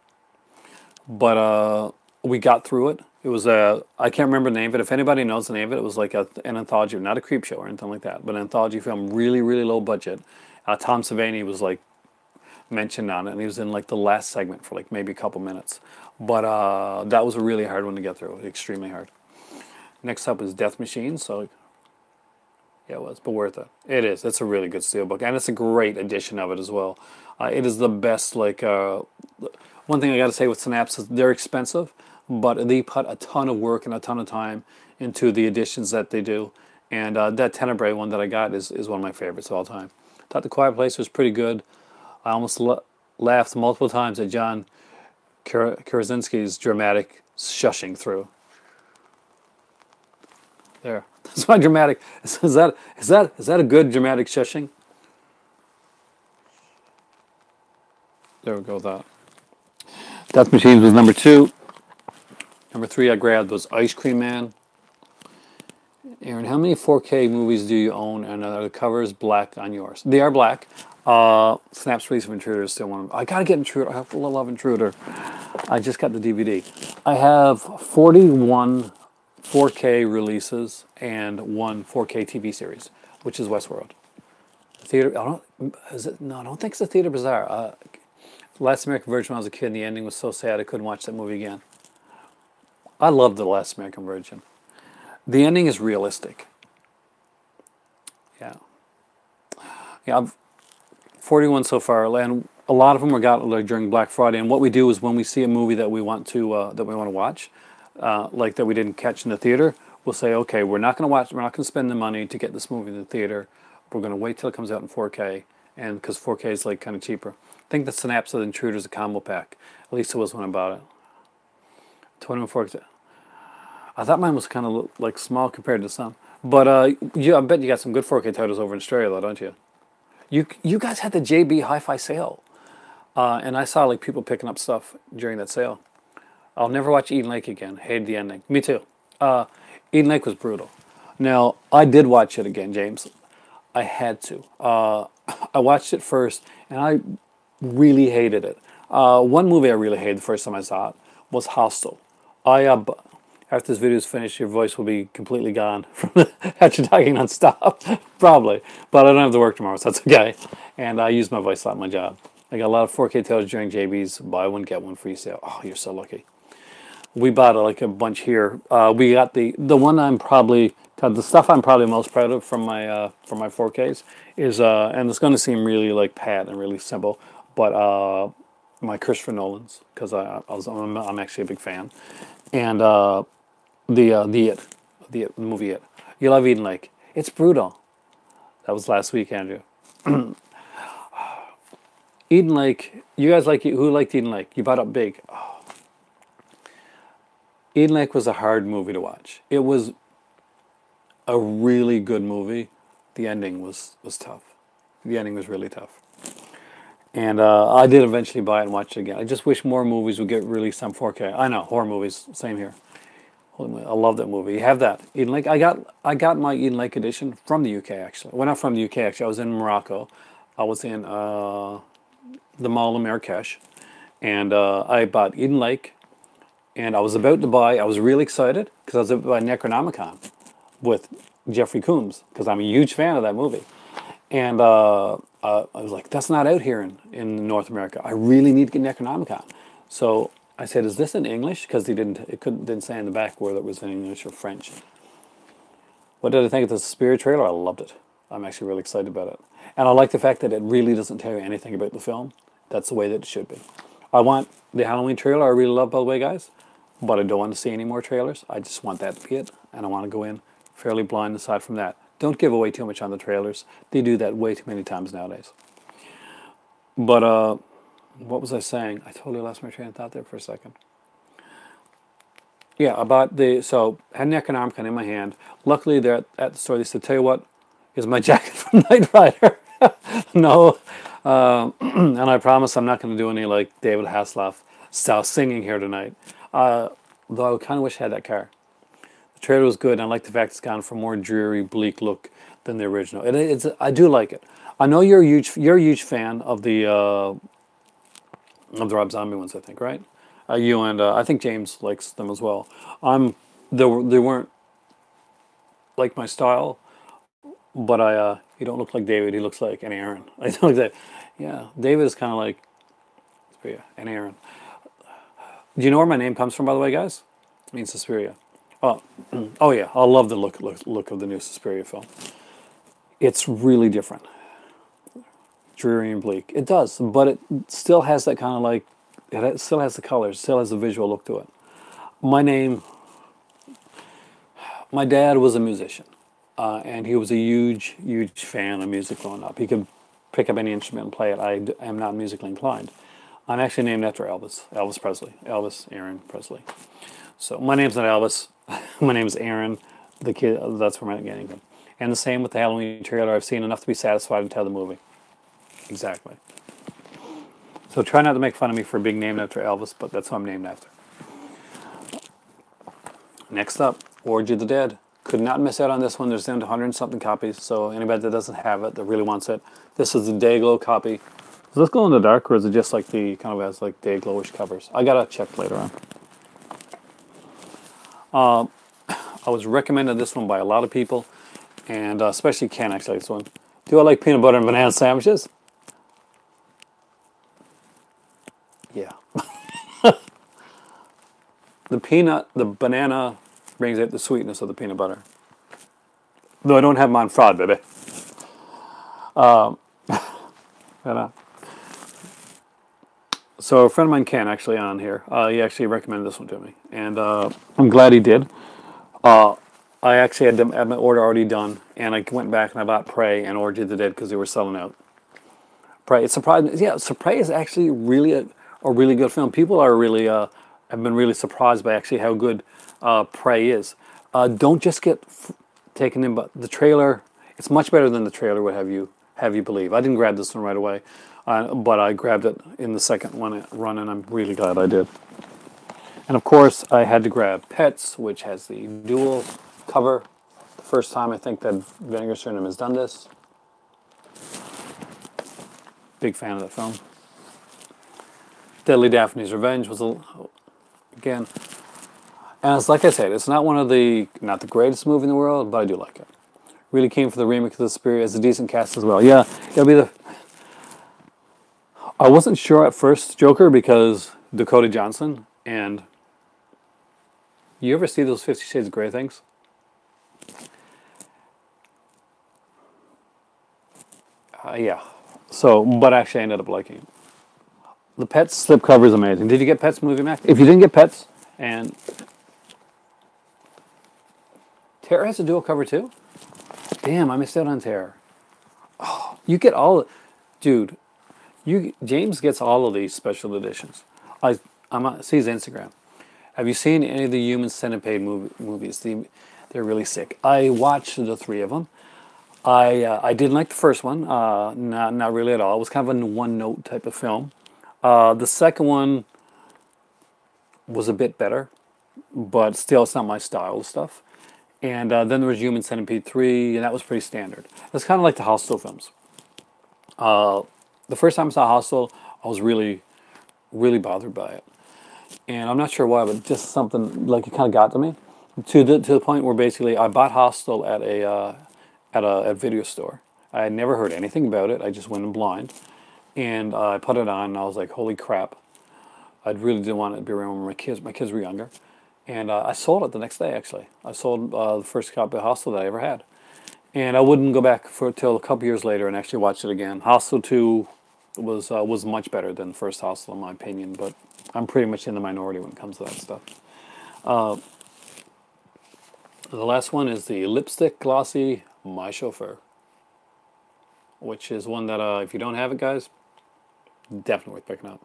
But we got through it. It was I can't remember the name of it. If anybody knows the name of it, it was like an anthology, not a creep show or anything like that, but an anthology film, really, really low budget. Tom Savini was like mentioned on it, and he was in like the last segment for like maybe a couple minutes. But that was a really hard one to get through, extremely hard. Next up is Death Machine, so yeah, it was, but worth it. It is. It's a really good steelbook, and it's a great edition of it as well. It is the best. Like one thing I got to say with Synapse is they're expensive, but they put a ton of work and a ton of time into the editions that they do. And that Tenebrae one that I got is one of my favorites of all time. Thought The Quiet Place was pretty good. I almost laughed multiple times at John Krasinski's dramatic shushing through. There. That's my dramatic. Is that a good dramatic shushing? There we go with that. Death Machines was number 2. Number 3 I grabbed was Ice Cream Man. Aaron, how many 4K movies do you own, and are the covers black on yours? They are black. Snaps Release of Intruder is still one of them. I gotta get Intruder. I have to love Intruder. I just got the DVD. I have 41 4K releases and one 4K TV series, which is Westworld. Theater. I don't think it's a Theater Bazaar. Last American Virgin when I was a kid, and the ending was so sad I couldn't watch that movie again. I love The Last American Virgin. The ending is realistic. Yeah. Yeah, I've 41 so far, and a lot of them were got like during Black Friday. And what we do is when we see a movie that we want to watch, like that we didn't catch in the theater, we'll say, okay, we're not going to spend the money to get this movie in the theater. We're going to wait till it comes out in 4K, and because 4K is like kind of cheaper. I think the Synapse of the Intruder is a combo pack. At least it was when I bought it. 21 4K. I thought mine was kind of like small compared to some. But yeah, I bet you got some good 4K titles over in Australia, though, don't you? You guys had the JB Hi-Fi sale, and I saw like people picking up stuff during that sale. I'll never watch Eden Lake again. Hated the ending. Me too. Eden Lake was brutal. Now I did watch it again, James. I had to. I watched it first, and I really hated it. One movie I really hated the first time I saw it was Hostel. After this video is finished, your voice will be completely gone from after talking non-stop, probably. But I don't have to work tomorrow, so that's okay. And I use my voice a lot in my job. I got a lot of 4K titles during JB's buy one, get one free sale. Oh, you're so lucky. We bought like a bunch here. We got the one the stuff I'm probably most proud of from my 4Ks is, and it's going to seem really like pat and really simple, but my Christopher Nolan's, because I'm actually a big fan. And the movie It. You love Eden Lake. It's brutal. That was last week, Andrew. Eden Lake. You guys who liked Eden Lake? You bought up big. Oh. Eden Lake was a hard movie to watch. It was a really good movie. The ending was tough. The ending was really tough. And I did eventually buy it and watch it again. I just wish more movies would get released on 4K. I know, horror movies, same here. Holy moly, I love that movie. You have that Eden Lake. I got my Eden Lake edition from the UK actually. Well, not from the UK actually. I was in Morocco. I was in the Mall of Marrakesh, and I bought Eden Lake. And I was about to buy. I was really excited because I was about to buy Necronomicon with Jeffrey Combs because I'm a huge fan of that movie. And I was like, that's not out here in North America. I really need to get Necronomicon. So I said, is this in English? Because didn't say in the back whether it was in English or French. What did I think of the Suspiria trailer? I loved it. I'm actually really excited about it. And I like the fact that it really doesn't tell you anything about the film. That's the way that it should be. I want the Halloween trailer I really love, by the way, guys. But I don't want to see any more trailers. I just want that to be it. And I want to go in fairly blind aside from that. Don't give away too much on the trailers. They do that way too many times nowadays. But what was I saying? I totally lost my train of thought there for a second. Yeah, about so I had an Necronomicon in my hand. Luckily, they're at the store. They said, "Tell you what, here's my jacket from Knight Rider." No, and I promise I'm not going to do any like David Hasselhoff style singing here tonight. Though I kind of wish I had that car. The trailer was good, and I like the fact it's gone for a more dreary, bleak look than the original. I do like it. I know you're a huge fan of the Rob Zombie ones, I think, right? You and I think James likes them as well. They weren't like my style, but he don't look like David. He looks like an Aaron. I don't like that. Yeah, David is kind of like an Aaron. Do you know where my name comes from, by the way, guys? It means Suspiria. Oh, oh yeah, I love the look of the new Suspiria film. It's really different, dreary and bleak. It does, but it still has that kind of like. It still has the colors, still has the visual look to it. My dad was a musician, and he was a huge fan of music growing up. He could pick up any instrument and play it. I am not musically inclined. I'm actually named after Elvis Presley, Elvis Aaron Presley. So my name's not Elvis. My name's Aaron, the kid. That's where I'm getting from. And the same with the Halloween trailer. I've seen enough to be satisfied and tell the movie. Exactly. So try not to make fun of me for being named after Elvis, but that's who I'm named after. Next up, Orgy of the Dead. Could not miss out on this one. There's down to 100 and something copies, so anybody that doesn't have it, that really wants it, this is the Day Glow copy. Does this glow in the dark, or is it just like the kind of has like Day Glowish covers? I gotta check later on. I was recommended this one by a lot of people, and especially Ken actually this one. Do I like peanut butter and banana sandwiches? Yeah. The banana brings out the sweetness of the peanut butter. Though I don't have mine fried, baby. So a friend of mine, Ken, actually on here, he actually recommended this one to me. And I'm glad he did. I actually had my order already done, and I went back and I bought Prey and Orgy of the Dead because they were selling out. Prey, it's surprising. Yeah, so Prey is actually really a really good film. People are really have been really surprised by actually how good Prey is. Don't just get taken in, but the trailer. It's much better than the trailer would have you believe. I didn't grab this one right away, but I grabbed it in the second one run, and I'm really glad I did. And of course, I had to grab Pets, which has the dual cover. The first time I think that Vinegar Syndrome has done this. Big fan of that film. Deadly Daphne's Revenge was again, and it's like I said, it's not not the greatest movie in the world, but I do like it. Really came for the remake of the Suspiria. It's a decent cast as well. Yeah, it'll be I wasn't sure at first Joker because Dakota Johnson, and you ever see those 50 Shades of Grey things? Yeah. So, but actually I ended up liking it. The Pets slipcover is amazing. Did you get Pets Movie Max? If you didn't get Pets, and Terror has a dual cover too? Damn, I missed out on Terror. Oh, you get all, dude. James gets all of these special editions. I'm on see his Instagram. Have you seen any of the Human Centipede movies? They're really sick. I watched the 3 of them. I didn't like the first one. Not really at all. It was kind of a one-note type of film. The second one was a bit better. but still, it's not my style of stuff. And then there was Human Centipede 3, and that was pretty standard. It's kind of like the Hostel films. The first time I saw Hostel, I was really, really bothered by it. And I'm not sure why, but just something, like, it kind of got to me. To the point where basically I bought Hostel at a video store. I had never heard anything about it. I just went in blind. And I put it on, and I was like, holy crap. I really didn't want to be around when my kids. My kids were younger. And I sold it the next day, actually. I sold the first copy of Hostel that I ever had. And I wouldn't go back till a couple years later and actually watch it again. Hostel 2 was much better than the first Hostel, in my opinion, but I'm pretty much in the minority when it comes to that stuff. The last one is the Lipstick Glossy My Chauffeur, which is one that, if you don't have it, guys, definitely worth picking up.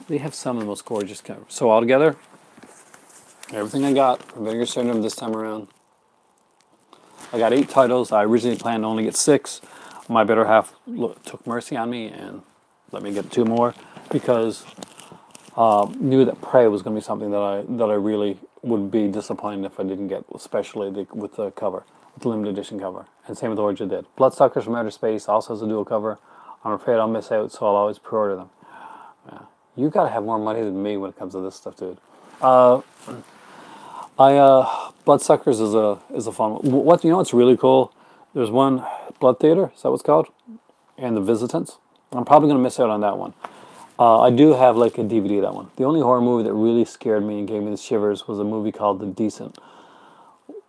They have some of the most gorgeous covers. So altogether, everything I got from Vinegar Syndrome this time around, I got 8 titles. I originally planned to only get 6. My better half took mercy on me and let me get 2 more because knew that Prey was going to be something that I really would be disappointed if I didn't get, especially with the cover, with the limited edition cover. And same with Origin did. Bloodsuckers from Outer Space also has a dual cover. I'm afraid I'll miss out, so I'll always pre-order them. Yeah. You got to have more money than me when it comes to this stuff, dude. Bloodsuckers is a fun one. What, you know what's really cool? There's one, Blood Theater, is that what it's called? And The Visitants. I'm probably going to miss out on that one. I do have like a DVD of that one. The only horror movie that really scared me and gave me the shivers was a movie called The Decent.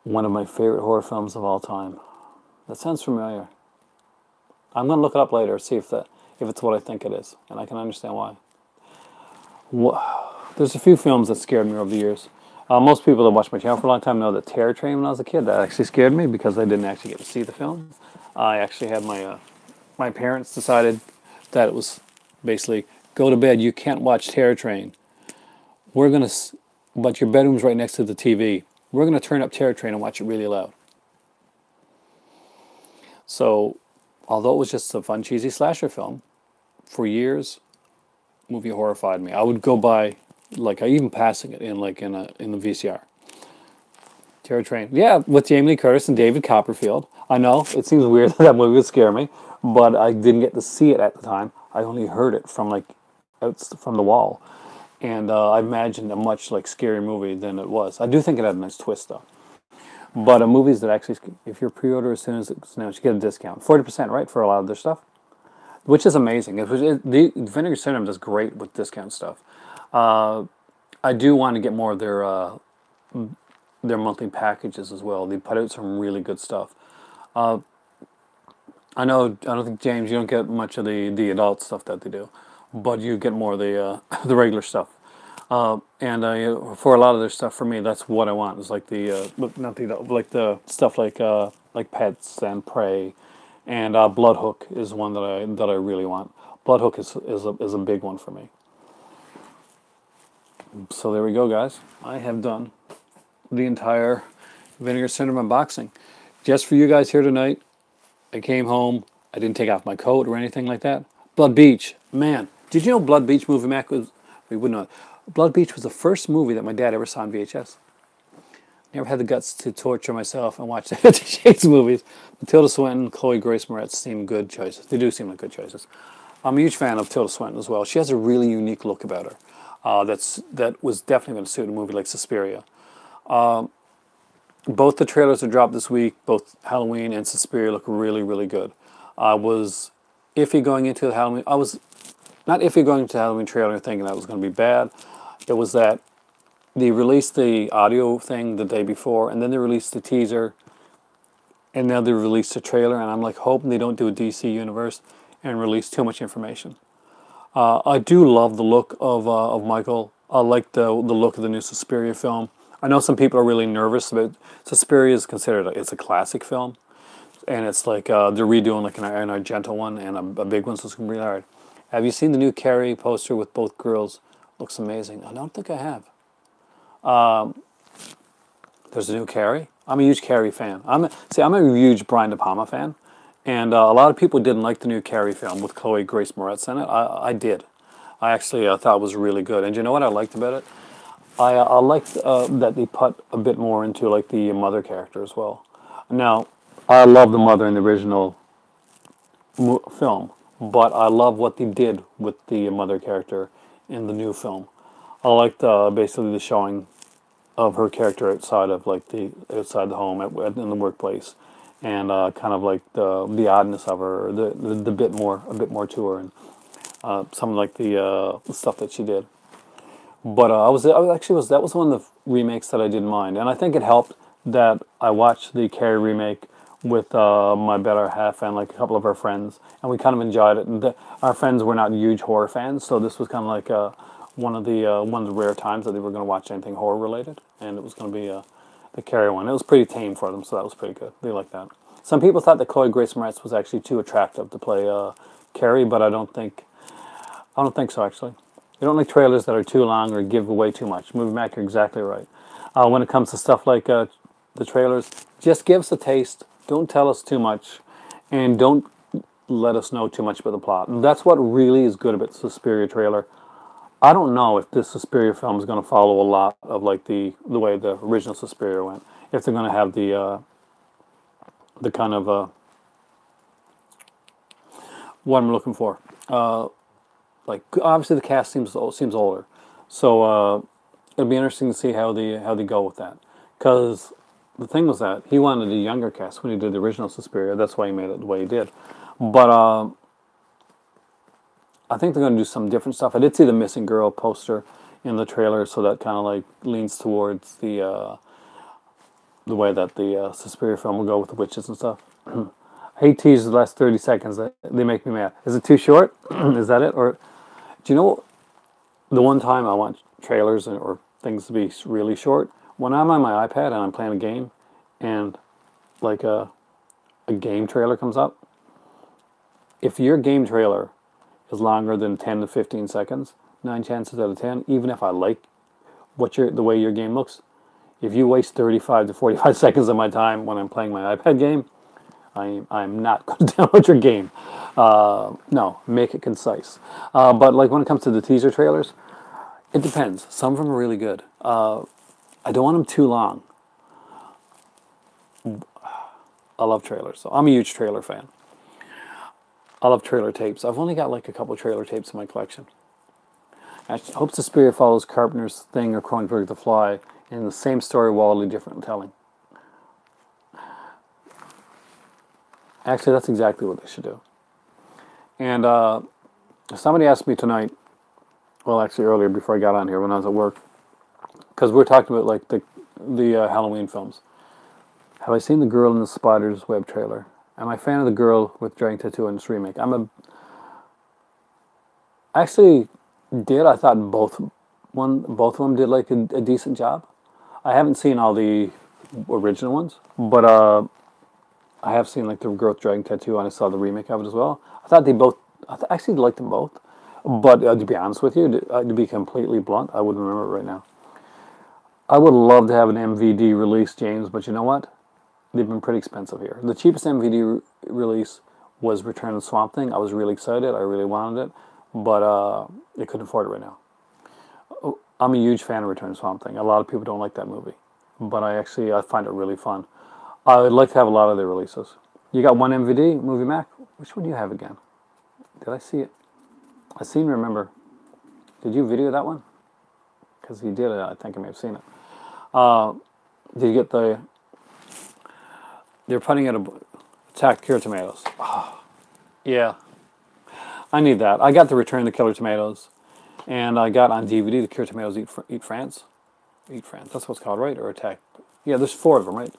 One of my favorite horror films of all time. That sounds familiar. I'm going to look it up later, see if it's what I think it is. And I can understand why. There's a few films that scared me over the years. Most people that watched my channel for a long time know that Terror Train when I was a kid, that actually scared me because I didn't actually get to see the film. I actually had my parents decided that it was basically, go to bed, you can't watch Terror Train. But your bedroom's right next to the TV. We're going to turn up Terror Train and watch it really loud. So, although it was just a fun, cheesy slasher film, for years, movie horrified me. I would go by, like, even passing it in the VCR. Terror Train. Yeah, with Jamie Lee Curtis and David Copperfield. I know, it seems weird that movie would scare me, but I didn't get to see it at the time. I only heard it from from the wall. And I imagined a much scarier movie than it was. I do think it had a nice twist though. But movies that actually, if you pre-order as soon as it's announced, you get a discount. 40%, right, for a lot of their stuff? Which is amazing. The Vinegar Syndrome does great with discount stuff. I do want to get more of their monthly packages as well. They put out some really good stuff. I don't think, James, you don't get much of the adult stuff that they do, but you get more of the the regular stuff. And for a lot of their stuff, for me, that's what I want. Is like the stuff like Pets and Prey, and Bloodhook is one that I really want. Bloodhook is a big one for me. So there we go, guys. I have done the entire Vinegar Syndrome unboxing, just for you guys here tonight. I came home. I didn't take off my coat or anything like that. Blood Beach, man. Did you know Blood Beach movie Mac was? We wouldn't know. Blood Beach was the first movie that my dad ever saw on VHS. Never had the guts to torture myself and watch the 50 Shades movies. But Tilda Swinton, Chloe Grace Moretz seem good choices. They do seem like good choices. I'm a huge fan of Tilda Swinton as well. She has a really unique look about her. That was definitely going to suit a movie like Suspiria. Both the trailers that dropped this week, both Halloween and Suspiria, look really, really good. I was iffy going into the Halloween. I was not iffy going into the Halloween trailer thinking that was going to be bad. It was that they released the audio thing the day before, and then they released the teaser, and now they released the trailer, and I'm like hoping they don't do a DC Universe and release too much information. I do love the look of Michael. I like the look of the new Suspiria film. I know some people are really nervous about Suspiria. Is considered it's a classic film, and it's like they're redoing like an Argento one and a big one, so it's gonna be really hard. Have you seen the new Carrie poster with both girls? Looks amazing. I don't think I have. There's a new Carrie. I'm a huge Carrie fan. I'm a huge Brian De Palma fan, and a lot of people didn't like the new Carrie film with Chloe Grace Moretz in it. I did. I actually thought it was really good. And you know what I liked about it? I liked that they put a bit more into like the mother character as well. Now, I love the mother in the original film, but I love what they did with the mother character in the new film. I liked basically the showing of her character outside of like the outside the home in the workplace, and kind of like the oddness of her, or the bit more a bit more to her, and some like the stuff that she did. But I was actually was that was one of the remakes that I didn't mind, and I think it helped that I watched the Carrie remake with my better half and like a couple of our friends, and we kind of enjoyed it. And our friends were not huge horror fans, so this was kind of like one of the rare times that they were going to watch anything horror related, and it was going to be the Carrie one. It was pretty tame for them, so that was pretty good. They liked that. Some people thought that Chloe Grace Moretz was actually too attractive to play Carrie, but I don't think so, actually. You don't like trailers that are too long or give away too much. Movie Mac, you're exactly right. When it comes to stuff like the trailers, just give us a taste. Don't tell us too much, and don't let us know too much about the plot. And that's what really is good about Suspiria trailer. I don't know if this Suspiria film is going to follow a lot of like the way the original Suspiria went. If they're going to have the kind of what I'm looking for. Like obviously the cast seems older, so it'll be interesting to see how they go with that. Because the thing was that he wanted a younger cast when he did the original Suspiria. That's why he made it the way he did. But I think they're going to do some different stuff. I did see the missing girl poster in the trailer, so that kind of like leans towards the way that the Suspiria film will go with the witches and stuff. I hate teasers the last 30 seconds. They make me mad. Is it too short? Is that it? Or do you know the one time I want trailers or things to be really short? When I'm on my iPad and I'm playing a game, and like a game trailer comes up, if your game trailer is longer than 10 to 15 seconds, 9 chances out of 10, even if I like the way your game looks, if you waste 35 to 45 seconds of my time when I'm playing my iPad game, I'm not going to download your game. No, make it concise. But like when it comes to the teaser trailers, it depends. Some of them are really good. I don't want them too long. I love trailers, so I'm a huge trailer fan. I love trailer tapes. I've only got like a couple trailer tapes in my collection. I hope Suspiria follows Carpenter's Thing or Cronenberg The Fly in the same story, wildly different telling. Actually, that's exactly what they should do. And somebody asked me tonight, well, actually earlier before I got on here when I was at work, because we're talking about like the Halloween films. Have I seen the Girl in the Spider's Web trailer? Am I a fan of the girl with dragon tattoo in this remake? Actually did. I thought both of them did like a decent job. I haven't seen all the original ones, but I have seen like the girl with dragon tattoo, and I saw the remake of it as well. I thought they both. I actually liked them both, but to be honest with you, to be completely blunt, I wouldn't remember it right now. I would love to have an MVD release, James, but you know what? They've been pretty expensive here. The cheapest MVD release was Return of the Swamp Thing. I was really excited. I really wanted it, but I couldn't afford it right now. I'm a huge fan of Return of the Swamp Thing. A lot of people don't like that movie, but I find it really fun. I would like to have a lot of their releases. You got one MVD, Movie Mac? Which one do you have again? Did I see it? I seem to remember. Did you video that one? Because you did it, I think I may have seen it. Did you get they're putting out Attack Killer Tomatoes. Oh, yeah. I need that. I got the Return the Killer Tomatoes, and I got on DVD the Killer Tomatoes Eat France. Eat France, that's what it's called, right? Or Attack. Yeah, there's 4 of them, right?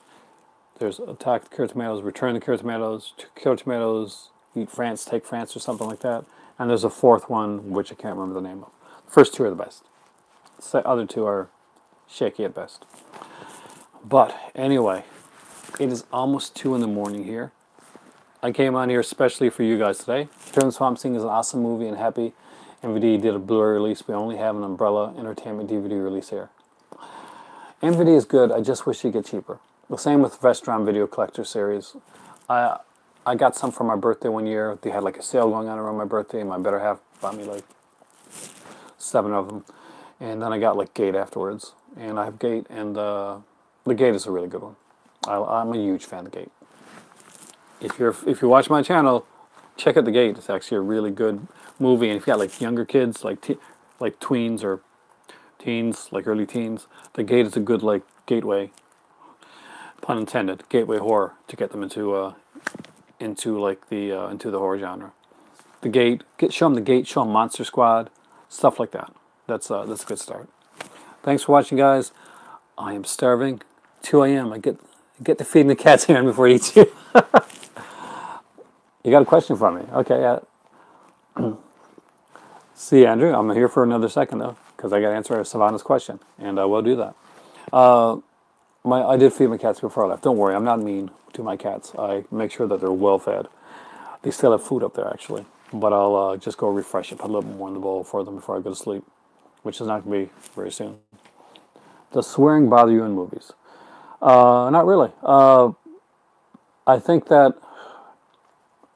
There's Attack the Killer Tomatoes, Return the Killer Tomatoes, Killer Tomatoes, Eat France, Take France, or something like that. And there's a 4th one, which I can't remember the name of. The first 2 are the best. The other 2 are shaky at best. But anyway, it is almost 2 in the morning here. I came on here especially for you guys today. Return of the Swamp Thing is an awesome movie, and happy MVD did a Blu-ray release. We only have an Umbrella Entertainment DVD release here. MVD is good. I just wish it'd get cheaper. The same with Restaurant Video Collector Series. I got some for my birthday one year. They had like a sale going on around my birthday, and my better half bought me like 7 of them. and then I got like Gate afterwards, and I have Gate, and the Gate is a really good one. I'm a huge fan of the Gate. If you watch my channel, check out the Gate. It's actually a really good movie, and if you got like younger kids, like tweens or teens, like early teens, the Gate is a good like gateway, pun intended, gateway horror to get them into like the into the horror genre. The Gate, show them the Gate, show them Monster Squad, stuff like that. That's a good start. Thanks for watching, guys. I am starving. 2 a.m. I get to feeding the cats here before it eats you. You got a question for me? Okay, yeah. See, Andrew, I'm here for another second though, because I got to answer Savannah's question, and I will do that. I did feed my cats before I left. Don't worry, I'm not mean to my cats. I make sure that they're well fed. They still have food up there actually, but I'll just go refresh it, put a little bit more in the bowl for them before I go to sleep, which is not going to be very soon. Does swearing bother you in movies? Not really. I think that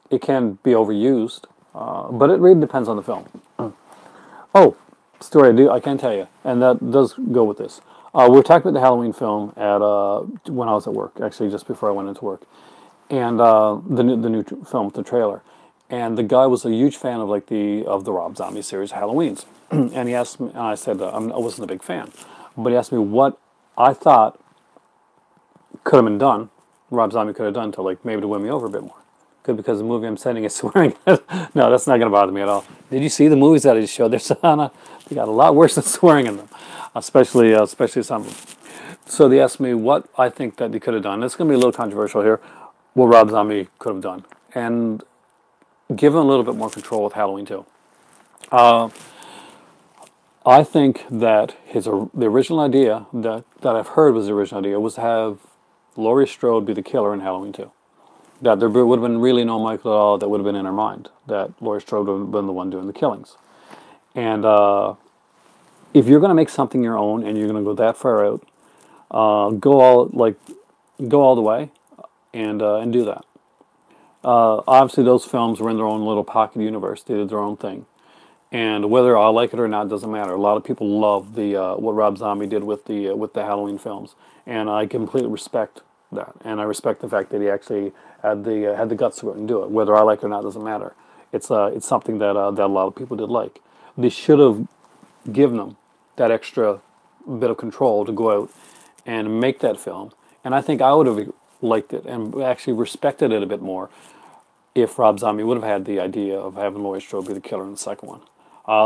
it can be overused, but it really depends on the film. Oh, story I can tell you, and that does go with this. We were talking about the Halloween film at when I was at work, actually just before I went into work, and the new film with the trailer. And the guy was a huge fan of the Rob Zombie series, Halloween's. And he asked me, and I said I wasn't a big fan, but he asked me what I thought could have been done, Rob Zombie could have done to maybe to win me over a bit more. Good, because the movie I'm sending is swearing. No, that's not going to bother me at all. Did you see the movies that I just showed there, Sana? They got a lot worse than swearing in them, especially some of them. So they asked me what I think that they could have done. It's going to be a little controversial here. What Rob Zombie could have done, and give him a little bit more control with Halloween 2. I think that the original idea that I've heard was the original idea was to have Laurie Strode be the killer in Halloween 2. That there would have been really no Michael at all that would have been in her mind. That Laurie Strode would have been the one doing the killings. And if you're going to make something your own and you're going to go that far out, go all the way and do that. Obviously, those films were in their own little pocket universe. They did their own thing. And whether I like it or not doesn't matter. A lot of people love what Rob Zombie did with the Halloween films, and I completely respect that. And I respect the fact that he actually had the guts to go out and do it. Whether I like it or not doesn't matter. It's something that a lot of people did like. They should have given them that extra bit of control to go out and make that film. And I think I would have liked it and actually respected it a bit more if Rob Zombie would have had the idea of having Laurie Strode be the killer in the second one.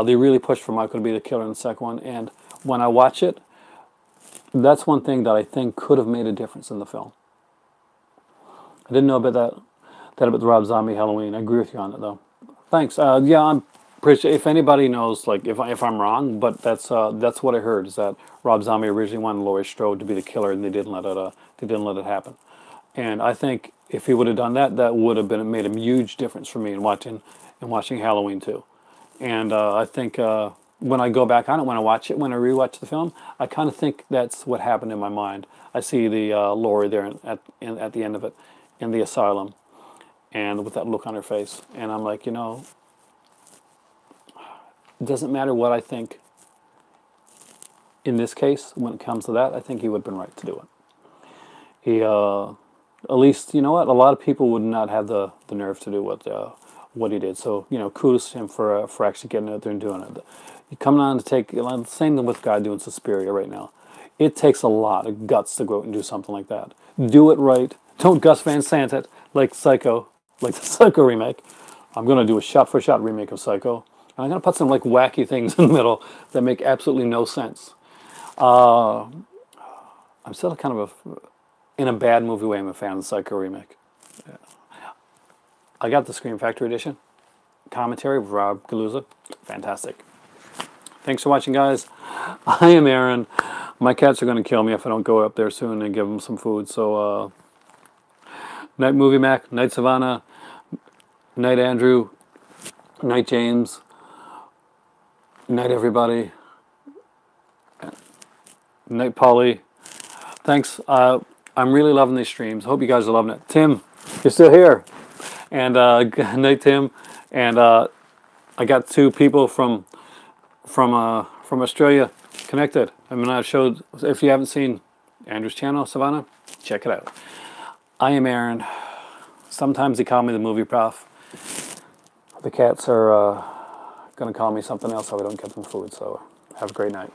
They really pushed for Michael to be the killer in the second one, and when I watch it, that's one thing that I think could have made a difference in the film. I didn't know about that about the Rob Zombie Halloween. I agree with you on it, though. Thanks. Yeah, I'm pretty sure if anybody knows, if I'm wrong, but that's what I heard, is that Rob Zombie originally wanted Laurie Strode to be the killer, and they didn't let it happen. And I think if he would have done that, that would have made a huge difference for me in watching Halloween 2. And I think when I go back on it, when I rewatch the film, I kind of think that's what happened in my mind. I see the Laurie there at the end of it, in the asylum, and with that look on her face, and I'm like, it doesn't matter what I think. In this case, when it comes to that, I think he would have been right to do it. He, at least, you know what? A lot of people would not have the nerve to do what he did. So, kudos to him for actually getting out there and doing it. You're coming on to take, same thing with the guy doing Suspiria right now. It takes a lot of guts to go out and do something like that. Do it right. Don't Gus Van Sant it like Psycho, like the Psycho remake. I'm going to do a shot-for-shot remake of Psycho. And I'm going to put some wacky things in the middle that make absolutely no sense. I'm still kind of in a bad movie way, I'm a fan of the Psycho remake. Yeah. I got the Scream Factory edition. Commentary with Rob Galuzza. Fantastic. Thanks for watching, guys. I am Aaron. My cats are going to kill me if I don't go up there soon and give them some food. So, night Movie Mac, night Savannah, night Andrew, night James, night everybody, night Polly. Thanks. I'm really loving these streams. Hope you guys are loving it. Tim, you're still here. And night Tim. And I got two people from from Australia connected. I mean, I've showed, if you haven't seen Andrew's channel, Savannah, check it out. I am Aaron. Sometimes they call me the movie prof. The cats are going to call me something else if I don't get them food, so have a great night.